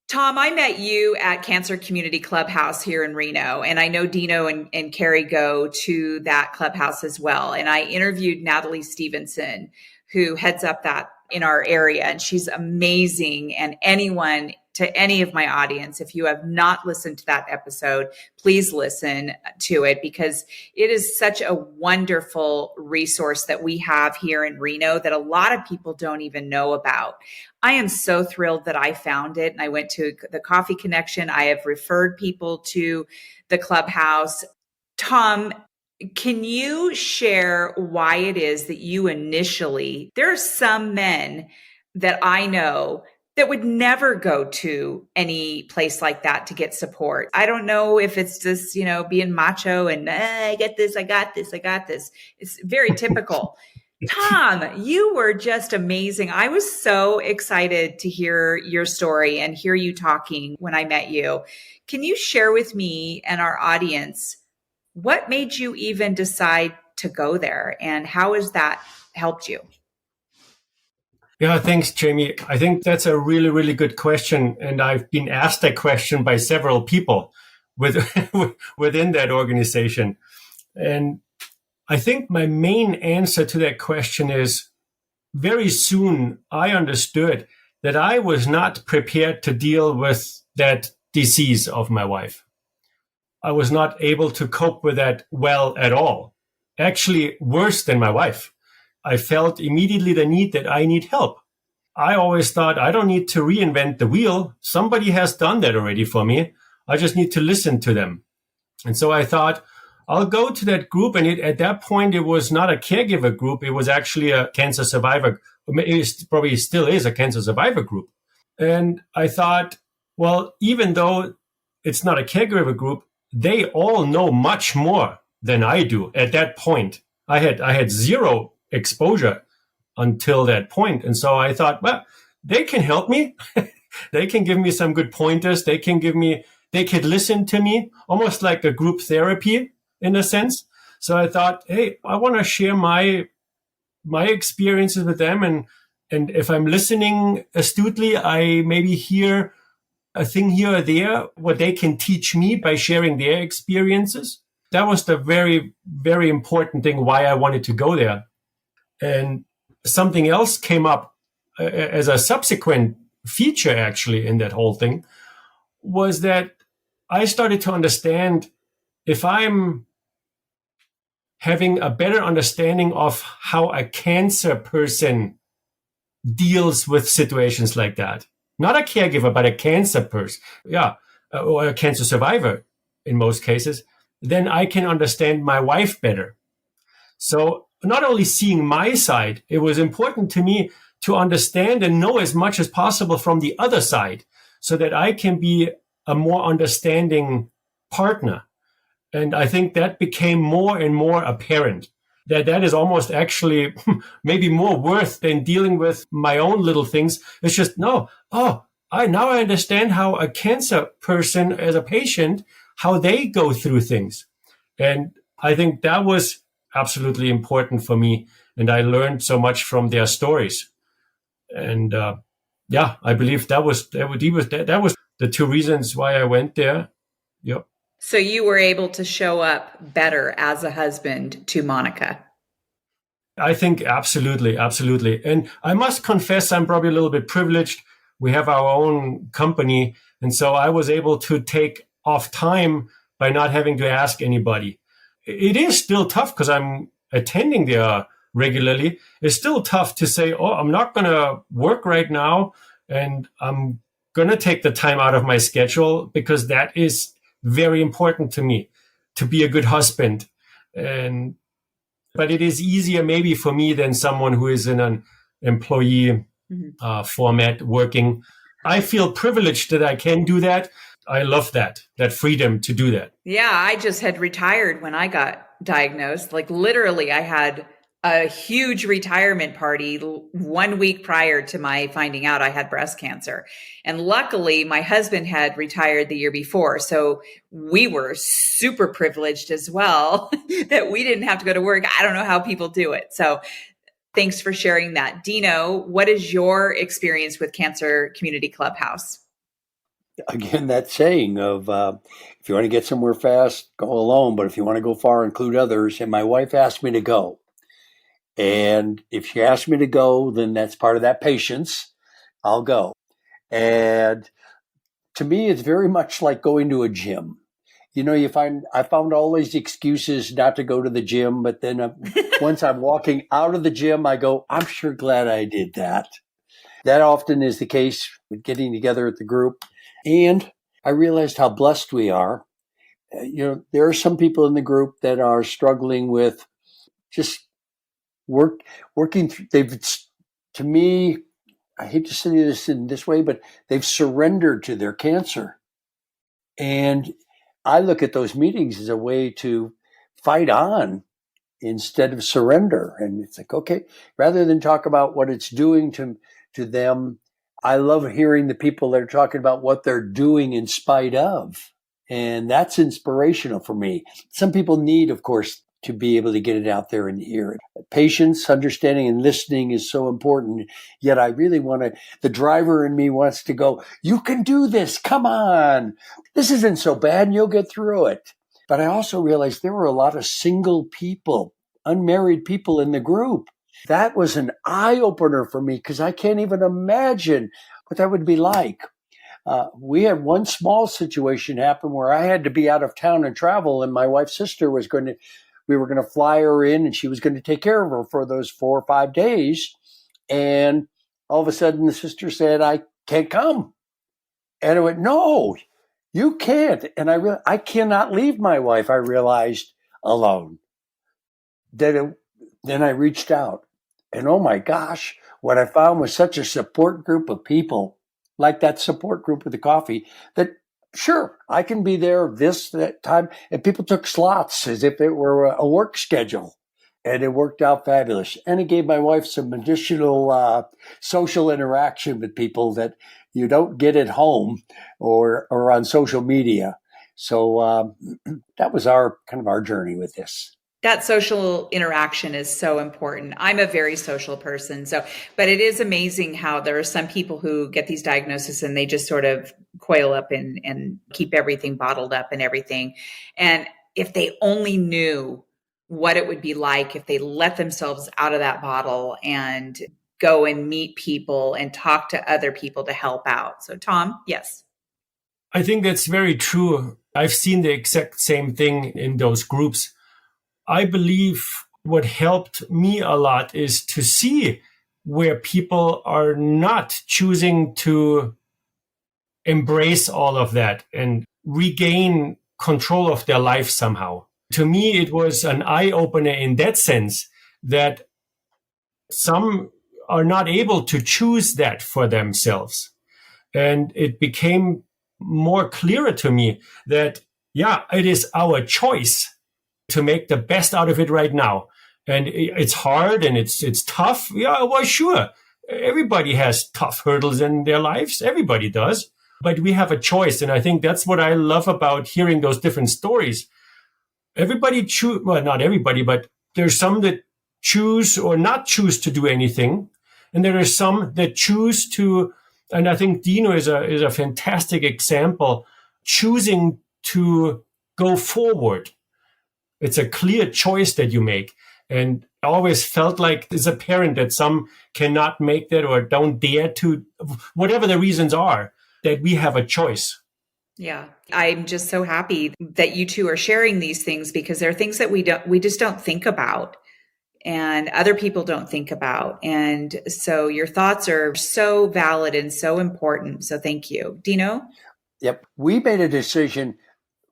Tom, I met you at Cancer Community Clubhouse here in Reno, and I know Deno and Carrie go to that clubhouse as well. And I interviewed Natalie Stevenson, who heads up that in our area, and she's amazing. And anyone, to any of my audience, if you have not listened to that episode, please listen to it, because it is such a wonderful resource that we have here in Reno that a lot of people don't even know about. I am so thrilled that I found it, and I went to the Coffee Connection. I have referred people to the clubhouse. Tom, can you share why it is that you initially, there are some men that I know that would never go to any place like that to get support. I don't know if it's just, being macho and I get this, I got this, I got this. It's very typical. Tom, you were just amazing. I was so excited to hear your story and hear you talking when I met you. Can you share with me and our audience what made you even decide to go there, and how has that helped you? Yeah, thanks, Jamie. I think that's a really, really good question. And I've been asked that question by several people within that organization. And I think my main answer to that question is, very soon I understood that I was not prepared to deal with that disease of my wife. I was not able to cope with that well at all. Actually, worse than my wife. I felt immediately the need that I need help. I always thought I don't need to reinvent the wheel. Somebody has done that already for me. I just need to listen to them. And so I thought, I'll go to that group. And at that point, it was not a caregiver group. It was actually a cancer survivor. It probably still is a cancer survivor group. And I thought, well, even though it's not a caregiver group, they all know much more than I do at that point. I had zero exposure until that point. And so I thought, well, they can help me. They can give me some good pointers. They could listen to me, almost like a group therapy in a sense. So I thought, hey, I want to share my experiences with them. And if I'm listening astutely, I maybe hear a thing here or there, what they can teach me by sharing their experiences. That was the very, very important thing why I wanted to go there. And something else came up as a subsequent feature, actually, in that whole thing, was that I started to understand, if I'm having a better understanding of how a cancer person deals with situations like that, not a caregiver, but a cancer person, or a cancer survivor in most cases, then I can understand my wife better. So not only seeing my side, it was important to me to understand and know as much as possible from the other side, so that I can be a more understanding partner. And I think that became more and more apparent, that is almost actually maybe more worth than dealing with my own little things. It's just, I understand how a cancer person as a patient, how they go through things. And I think that was absolutely important for me. And I learned so much from their stories. And I believe that was the two reasons why I went there. Yep. So you were able to show up better as a husband to Monica. I think absolutely. And I must confess, I'm probably a little bit privileged. We have our own company. And so I was able to take off time by not having to ask anybody. it is still tough because I'm attending there regularly. It's still tough to say, oh, I'm not going to work right now, and I'm going to take the time out of my schedule because that is very important to me to be a good husband. And but it is easier maybe for me than someone who is in an employee format working. I feel privileged that I can do that. I love that freedom to do that. Yeah, I just had retired when I got diagnosed. Like literally, I had a huge retirement party 1 week prior to my finding out I had breast cancer. And luckily, my husband had retired the year before. So we were super privileged as well that we didn't have to go to work. I don't know how people do it. So thanks for sharing that. Deno, what is your experience with Cancer Community Clubhouse? Again, that saying of if you want to get somewhere fast, go alone. But if you want to go far, include others. And my wife asked me to go. And if she asked me to go, then that's part of that patience. I'll go. And to me, it's very much like going to a gym. You know, I found all these excuses not to go to the gym. But then once I'm walking out of the gym, I go, I'm sure glad I did that. That often is the case with getting together at the group. And I realized how blessed we are. There are some people in the group that are struggling with just working through. To me, I hate to say this in this way, but they've surrendered to their cancer. And I look at those meetings as a way to fight on instead of surrender. And it's like, okay, rather than talk about what it's doing to them, I love hearing the people that are talking about what they're doing in spite of. And that's inspirational for me. Some people need, of course, to be able to get it out there and hear it. Patience, understanding, and listening is so important. Yet I really the driver in me wants to go, you can do this. Come on. This isn't so bad and you'll get through it. But I also realized there were a lot of single people, unmarried people in the group. That was an eye-opener for me because I can't even imagine what that would be like. We had one small situation happen where I had to be out of town and travel, and my wife's sister we were going to fly her in, and she was going to take care of her for those 4 or 5 days. And all of a sudden, the sister said, I can't come. And I went, no, you can't. And I cannot leave my wife, I realized, alone. Then I reached out. And oh my gosh, what I found was such a support group of people, like that support group with the coffee, that sure, I can be there that time. And people took slots as if it were a work schedule. And it worked out fabulous. And it gave my wife some additional social interaction with people that you don't get at home or on social media. So that was our journey with this. That social interaction is so important. I'm a very social person. But it is amazing how there are some people who get these diagnoses and they just sort of coil up and keep everything bottled up and everything. And if they only knew what it would be like if they let themselves out of that bottle and go and meet people and talk to other people to help out. So Tom, yes. I think that's very true. I've seen the exact same thing in those groups. I believe what helped me a lot is to see where people are not choosing to embrace all of that and regain control of their life somehow. To me, it was an eye-opener in that sense that some are not able to choose that for themselves. And it became more clearer to me that, yeah, it is our choice to make the best out of it right now. And it's hard and it's tough. Yeah, well, sure. Everybody has tough hurdles in their lives. Everybody does. But we have a choice. And I think that's what I love about hearing those different stories. Everybody well, not everybody, but there's some that choose or not choose to do anything. And there are some that choose to, and I think Deno is a fantastic example, choosing to go forward. It's a clear choice that you make. And I always felt like as a parent that some cannot make that or don't dare to, whatever the reasons are, that we have a choice. Yeah. I'm just so happy that you two are sharing these things because there are things that we just don't think about and other people don't think about. And so your thoughts are so valid and so important. So thank you. Dino? Yep. We made a decision.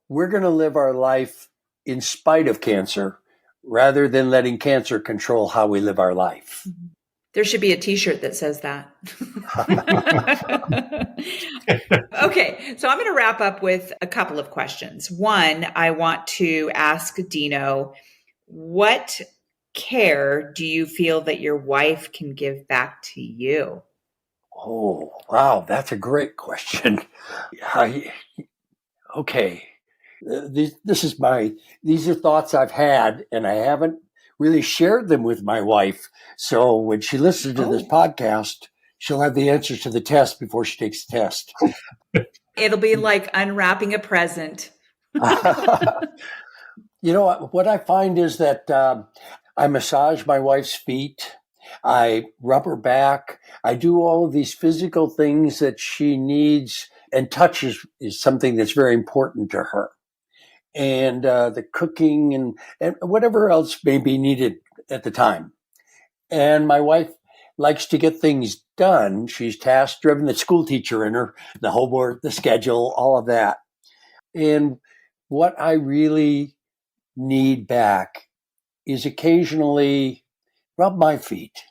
We're going to live our life in spite of cancer rather than letting cancer control how we live our life. There should be a t-shirt that says that. Okay, so I'm going to wrap up with a couple of questions. One, I want to ask Dino, what care do you feel that your wife can give back to you? Oh, wow. That's a great question. Okay. These are thoughts I've had, and I haven't really shared them with my wife. So when she listens to this podcast, she'll have the answers to the test before she takes the test. It'll be like unwrapping a present. You know, what I find is that I massage my wife's feet. I rub her back. I do all of these physical things that she needs, and touch is something that's very important to her. And the cooking and whatever else may be needed at the time. And my wife likes to get things done. She's task driven, the school teacher in her, the homework, the schedule, all of that. And what I really need back is occasionally rub my feet,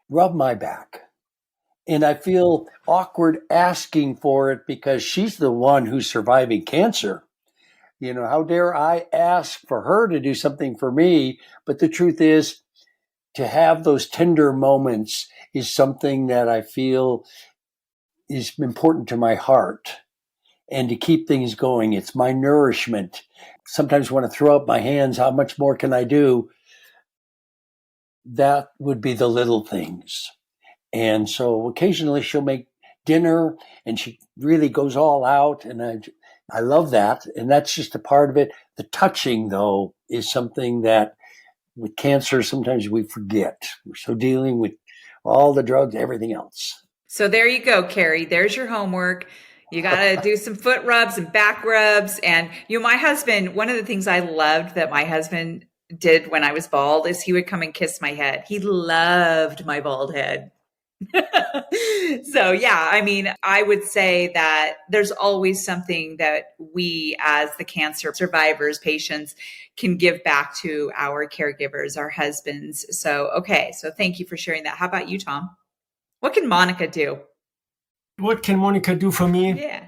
rub my back. And I feel awkward asking for it because she's the one who's surviving cancer. You know, how dare I ask for her to do something for me? But the truth is, to have those tender moments is something that I feel is important to my heart. And to keep things going, it's my nourishment. Sometimes I want to throw up my hands. How much more can I do? That would be the little things. And so occasionally she'll make dinner and she really goes all out. And I love that. And that's just a part of it. The touching, though, is something that with cancer, sometimes we forget. We're so dealing with all the drugs, everything else. So there you go, Carrie. There's your homework. You got to do some foot rubs and back rubs. And, my husband, one of the things I loved that my husband did when I was bald is he would come and kiss my head. He loved my bald head. So, yeah, I mean, I would say that there's always something that we as the cancer survivors, patients, can give back to our caregivers, our husbands. So, okay. So thank you for sharing that. How about you, Tom? What can Monica do? What can Monica do for me? Yeah.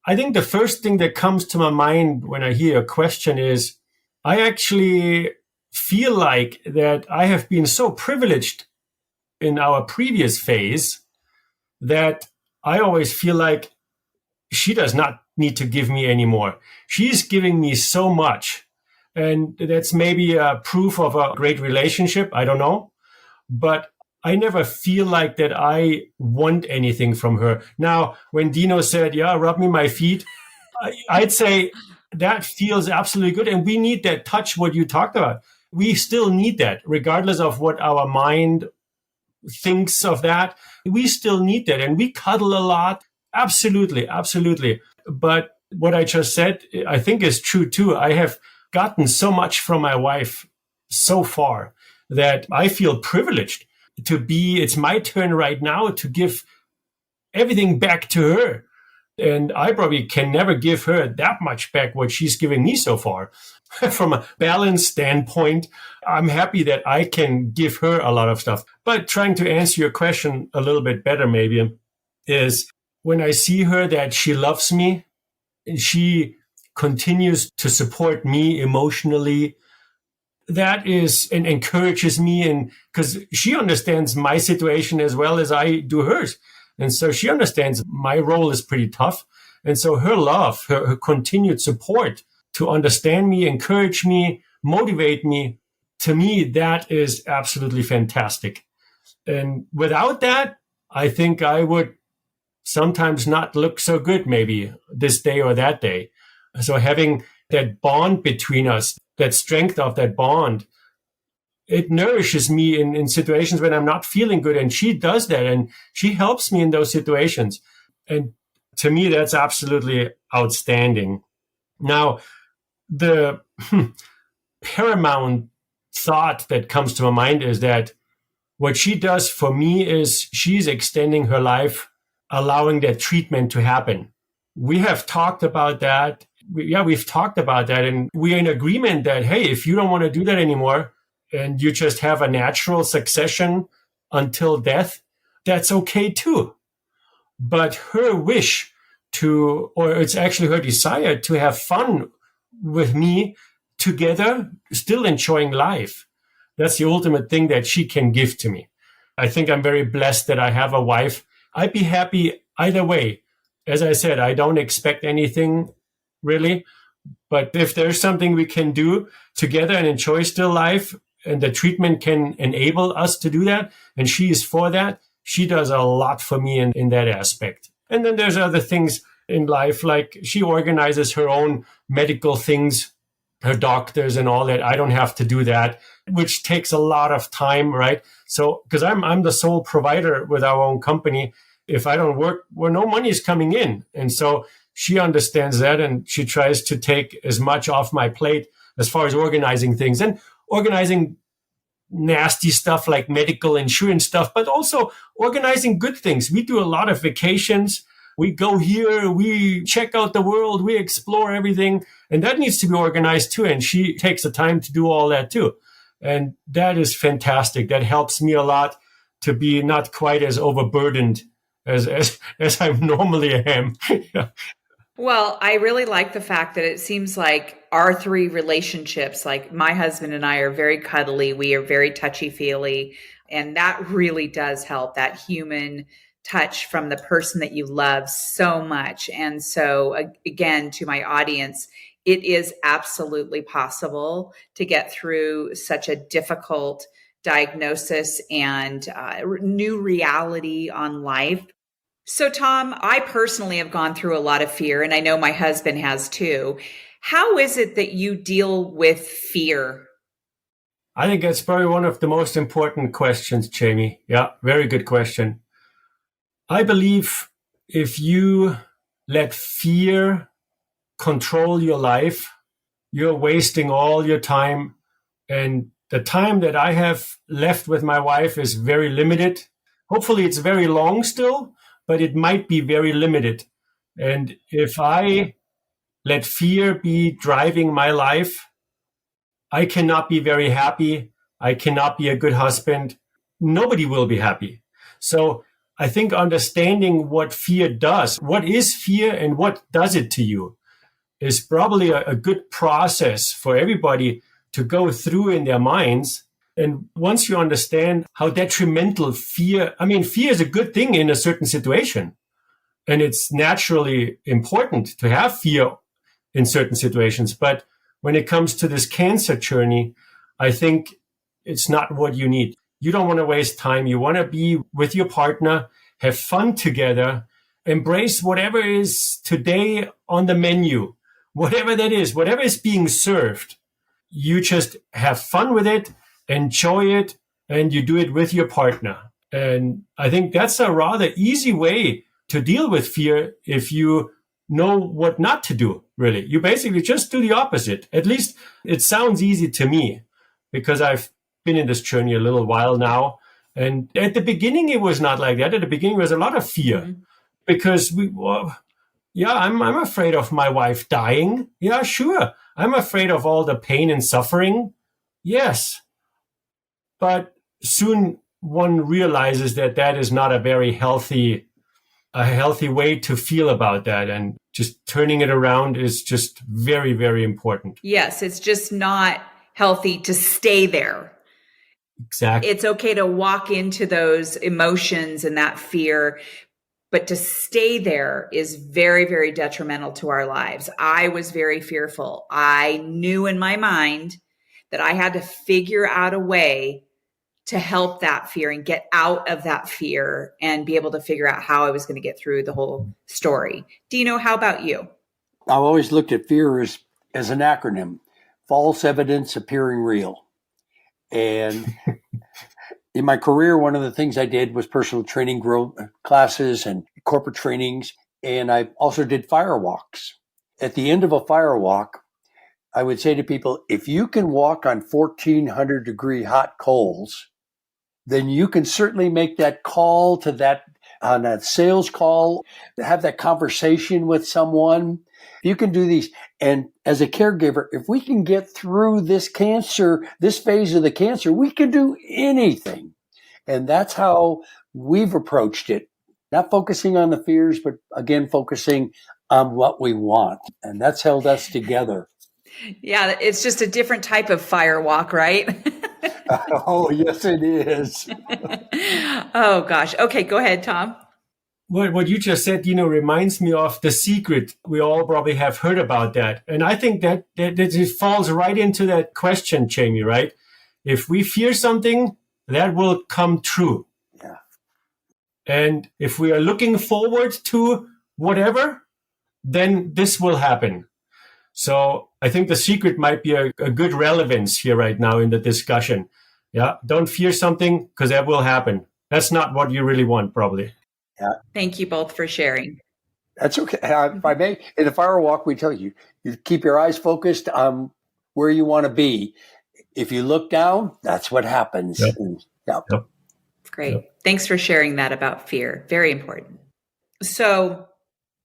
I think the first thing that comes to my mind when I hear a question is I actually feel like that I have been so privileged in our previous phase that I always feel like she does not need to give me anymore. She's giving me so much. And that's maybe a proof of a great relationship. I don't know. But I never feel like that I want anything from her. Now, when Dino said, yeah, rub me my feet, I'd say that feels absolutely good. And we need that touch, what you talked about. We still need that, regardless of what our mind thinks of that. We still need that. And we cuddle a lot. Absolutely, absolutely. But what I just said, I think is true too. I have gotten so much from my wife so far that I feel privileged it's my turn right now to give everything back to her. And I probably can never give her that much back what she's given me so far. From a balance standpoint, I'm happy that I can give her a lot of stuff. But trying to answer your question a little bit better maybe is when I see her that she loves me and she continues to support me emotionally, that is and encourages me, and because she understands my situation as well as I do hers. And so she understands my role is pretty tough. And so her love, her continued support to understand me, encourage me, motivate me, to me, that is absolutely fantastic. And without that, I think I would sometimes not look so good, maybe this day or that day. So having that bond between us, that strength of that bond, it nourishes me in situations when I'm not feeling good. And she does that and she helps me in those situations. And To me, that's absolutely outstanding. Now, the paramount thought that comes to my mind is that what she does for me is she's extending her life, allowing that treatment to happen. We have talked about that. We've talked about that. And we're in agreement that, hey, if you don't want to do that anymore and you just have a natural succession until death, that's okay too. But her wish or it's actually her desire to have fun with me together, still enjoying life. That's the ultimate thing that she can give to me. I think I'm very blessed that I have a wife. I'd be happy either way. As I said, I don't expect anything really, but if there's something we can do together and enjoy still life, and the treatment can enable us to do that, and she is for that, she does a lot for me in that aspect. And then there's other things in life, like she organizes her own medical things, her doctors and all that. I don't have to do that, which takes a lot of time, right? So, because I'm the sole provider with our own company. If I don't work, well, no money is coming in. And so she understands that, and she tries to take as much off my plate as far as organizing things and organizing nasty stuff like medical insurance stuff, but also organizing good things. We do a lot of vacations. We go here, we check out the world, we explore everything, and that needs to be organized too. And she takes the time to do all that too. And that is fantastic. That helps me a lot to be not quite as overburdened as I normally am. Well, I really like the fact that it seems like our three relationships, like my husband and I, are very cuddly. We are very touchy-feely. And that really does help, that human touch from the person that you love so much. And so, again, to my audience, it is absolutely possible to get through such a difficult diagnosis and new reality on life. So, Tom, I personally have gone through a lot of fear, and I know my husband has too. How is it that you deal with fear? I think that's probably one of the most important questions, Jamie. Yeah, very good question. I believe if you let fear control your life, you're wasting all your time. And the time that I have left with my wife is very limited. Hopefully it's very long still, but it might be very limited. And if I let fear be driving my life, I cannot be very happy. I cannot be a good husband. Nobody will be happy. So I think understanding what fear does, what is fear and what does it to you, is probably a good process for everybody to go through in their minds. And once you understand how detrimental fear is a good thing in a certain situation. And it's naturally important to have fear in certain situations. But when it comes to this cancer journey, I think it's not what you need. You don't want to waste time. You want to be with your partner, have fun together, embrace whatever is today on the menu, whatever that is, whatever is being served. You just have fun with it, enjoy it, and you do it with your partner. And I think that's a rather easy way to deal with fear if you know what not to do, really. You basically just do the opposite. At least it sounds easy to me because I've been in this journey a little while now. And at the beginning, it was not like that. At the beginning, there was a lot of fear because I'm afraid of my wife dying. Yeah, sure. I'm afraid of all the pain and suffering. Yes. But soon one realizes that that is not a healthy way to feel about that. And just turning it around is just very, very important. Yes, it's just not healthy to stay there. Exactly. It's okay to walk into those emotions and that fear, but to stay there is very, very detrimental to our lives. I was very fearful. I knew in my mind that I had to figure out a way to help that fear and get out of that fear and be able to figure out how I was going to get through the whole story. Deno, how about you? I've always looked at fear as an acronym: false evidence appearing real. And in my career, one of the things I did was personal training growth classes and corporate trainings. And I also did fire walks. At the end of a fire walk, I would say to people, if you can walk on 1400 degree hot coals, then you can certainly make that call to that on that sales call, have that conversation with someone. You can do these. And as a caregiver, if we can get through this cancer, this phase of the cancer, we can do anything. And that's how we've approached it. Not focusing on the fears, but again, focusing on what we want. And that's held us together. Yeah, it's just a different type of fire walk, right? Oh, yes, it is. Oh, gosh. Okay, go ahead, Tom. What you just said, reminds me of The Secret. We all probably have heard about that. And I think that it falls right into that question, Jamie, right? If we fear something, that will come true. Yeah. And if we are looking forward to whatever, then this will happen. So I think The Secret might be a good relevance here right now in the discussion. Yeah, don't fear something because that will happen. That's not what you really want, probably. Yeah. Thank you both for sharing. That's okay. If I may, in the fire walk, we tell you keep your eyes focused on where you want to be. If you look down, that's what happens. Yep. Yep. Great. Yep. Thanks for sharing that about fear. Very important. So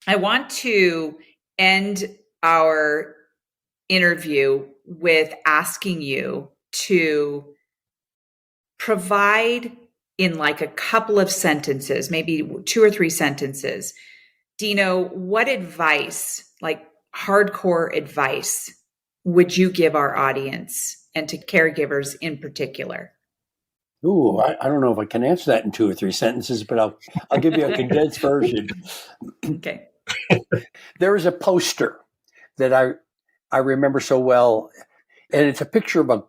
I want to end our interview with asking you to provide in like a couple of sentences, maybe 2 or 3 sentences. Deno, what advice, like hardcore advice, would you give our audience and to caregivers in particular? Ooh, I don't know if I can answer that in 2 or 3 sentences, but I'll give you a condensed version. Okay. There is a poster that I remember so well, and it's a picture of a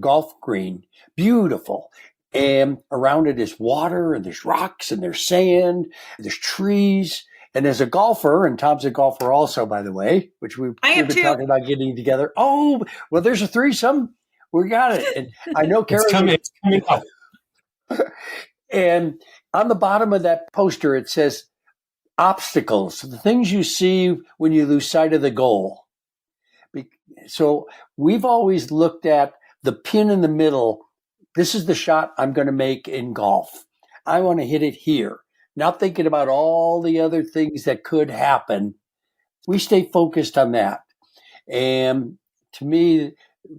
golf green, beautiful. And around it is water, and there's rocks, and there's sand, and there's trees. And as a golfer, and Tom's a golfer also, by the way, which we've been talking about getting together. Oh, well, there's a threesome. We got it. And I know Karen. It's coming up. And on the bottom of that poster, it says obstacles, the things you see when you lose sight of the goal. So we've always looked at the pin in the middle. This is the shot I'm going to make in golf. I want to hit it here. Not thinking about all the other things that could happen. We stay focused on that. And to me,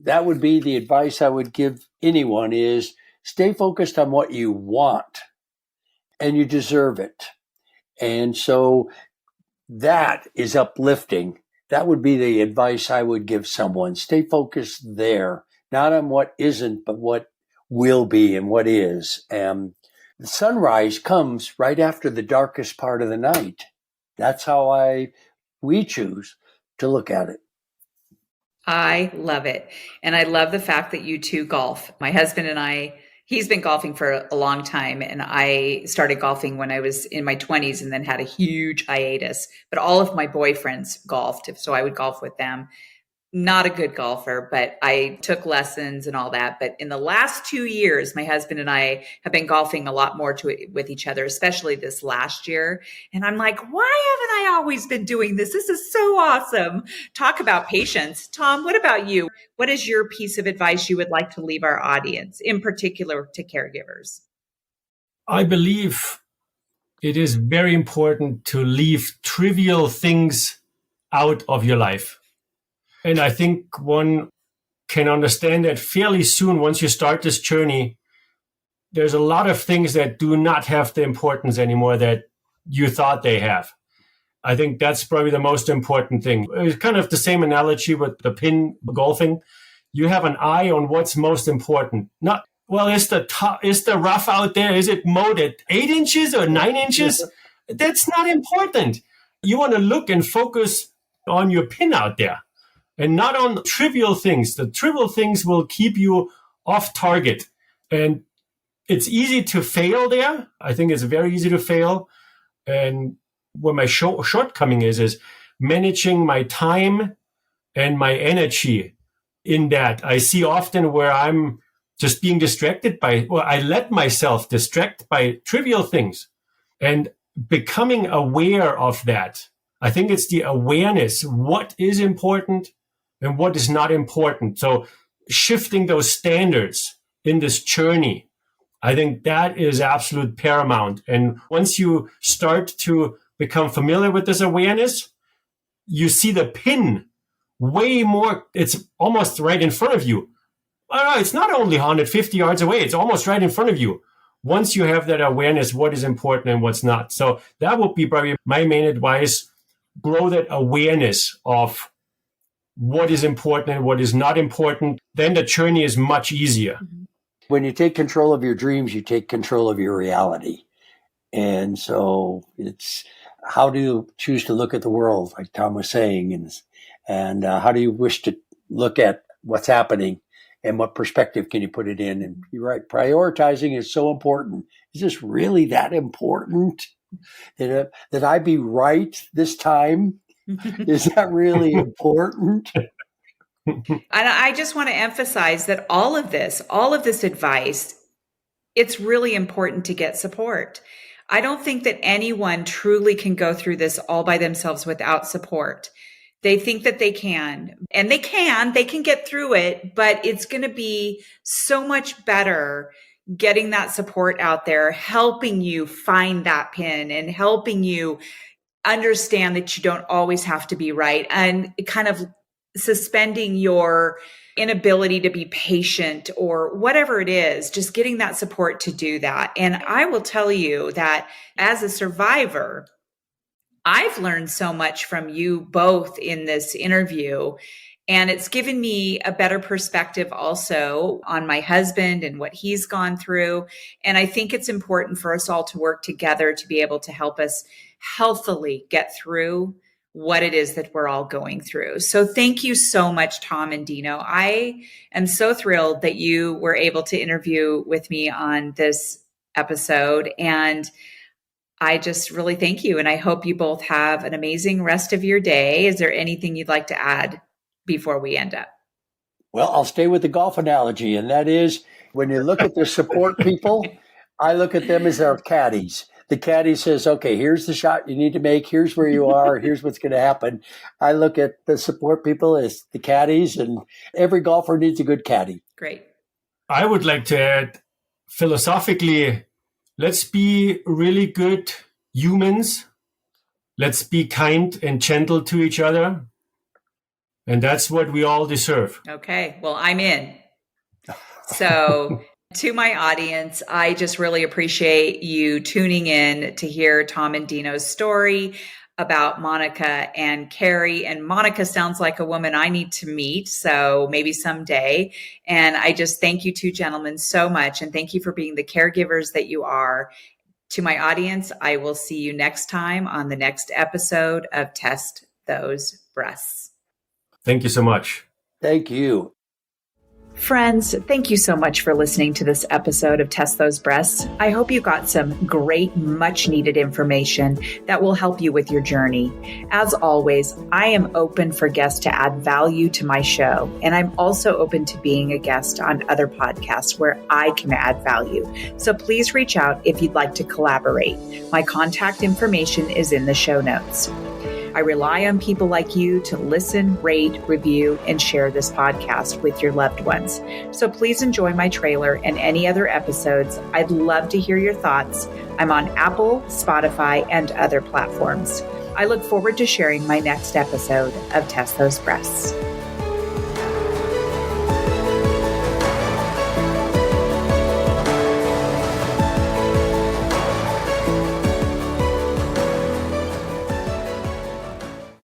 that would be the advice I would give anyone is stay focused on what you want and you deserve it. And so that is uplifting. That would be the advice I would give someone. Stay focused there, not on what isn't, but what will be and what is. And the sunrise comes right after the darkest part of the night. That's how we choose to look at it. I love it. And I love the fact that you two golf. My husband and I, he's been golfing for a long time. And I started golfing when I was in my 20s and then had a huge hiatus. But all of my boyfriends golfed. So I would golf with them. Not a good golfer, but I took lessons and all that. But in the last 2 years, my husband and I have been golfing a lot more with each other, especially this last year. And I'm like, why haven't I always been doing this? This is so awesome. Talk about patience. Tom, what about you? What is your piece of advice you would like to leave our audience, in particular to caregivers? I believe it is very important to leave trivial things out of your life. And I think one can understand that fairly soon once you start this journey. There's a lot of things that do not have the importance anymore that you thought they have. I think that's probably the most important thing. It's kind of the same analogy with the pin golfing. You have an eye on what's most important. Not, well, is the rough out there? Is it mowed at 8 inches or 9 inches? That's not important. You want to look and focus on your pin out there. And not on trivial things. The trivial things will keep you off target. And it's easy to fail there. I think it's very easy to fail. And what my shortcoming is managing my time and my energy in that. I see often where I'm just being distracted I let myself distract by trivial things. And becoming aware of that. I think it's the awareness, what is important and what is not important. So shifting those standards in this journey, I think that is absolute paramount. And once you start to become familiar with this awareness, you see the pin way more. It's almost right in front of you. It's not only 150 yards away. It's almost right in front of you. Once you have that awareness, what is important and what's not. So that would be probably my main advice. Grow that awareness of what is important and what is not important. Then the journey is much easier. When you take control of your dreams, you take control of your reality. And so it's how do you choose to look at the world, like Tom was saying, and how do you wish to look at what's happening and what perspective can you put it in? And you're right, prioritizing is so important. Is this really that important? That I be right this time? Is that really important? And I just want to emphasize that all of this advice, it's really important to get support. I don't think that anyone truly can go through this all by themselves without support. They think that they can, and they can get through it, but it's going to be so much better getting that support out there, helping you find that pin and helping you understand that you don't always have to be right, and kind of suspending your inability to be patient or whatever it is, just getting that support to do that. And I will tell you that as a survivor, I've learned so much from you both in this interview, and it's given me a better perspective also on my husband and what he's gone through. And I think it's important for us all to work together to be able to help us healthily get through what it is that we're all going through. So thank you so much, Tom and Deno. I am so thrilled that you were able to interview with me on this episode. And I just really thank you. And I hope you both have an amazing rest of your day. Is there anything you'd like to add before we end up? Well, I'll stay with the golf analogy. And that is, when you look at the support people, I look at them as our caddies. The caddy says, okay, here's the shot you need to make. Here's where you are. Here's what's going to happen. I look at the support people as the caddies, and every golfer needs a good caddy. Great. I would like to add, philosophically, let's be really good humans. Let's be kind and gentle to each other. And that's what we all deserve. Okay. Well, I'm in. So to my audience, I just really appreciate you tuning in to hear Tom and Deno's story about Monica and Carrie. And Monica sounds like a woman I need to meet, so maybe someday. And I just thank you two gentlemen so much. And thank you for being the caregivers that you are. To my audience, I will see you next time on the next episode of Test Those Breasts. Thank you so much. Thank you. Friends, thank you so much for listening to this episode of Test Those Breasts. I hope you got some great, much needed information that will help you with your journey. As always, I am open for guests to add value to my show, and I'm also open to being a guest on other podcasts where I can add value. So please reach out if you'd like to collaborate. My contact information is in the show notes. I rely on people like you to listen, rate, review, and share this podcast with your loved ones. So please enjoy my trailer and any other episodes. I'd love to hear your thoughts. I'm on Apple, Spotify, and other platforms. I look forward to sharing my next episode of Test Those Breasts.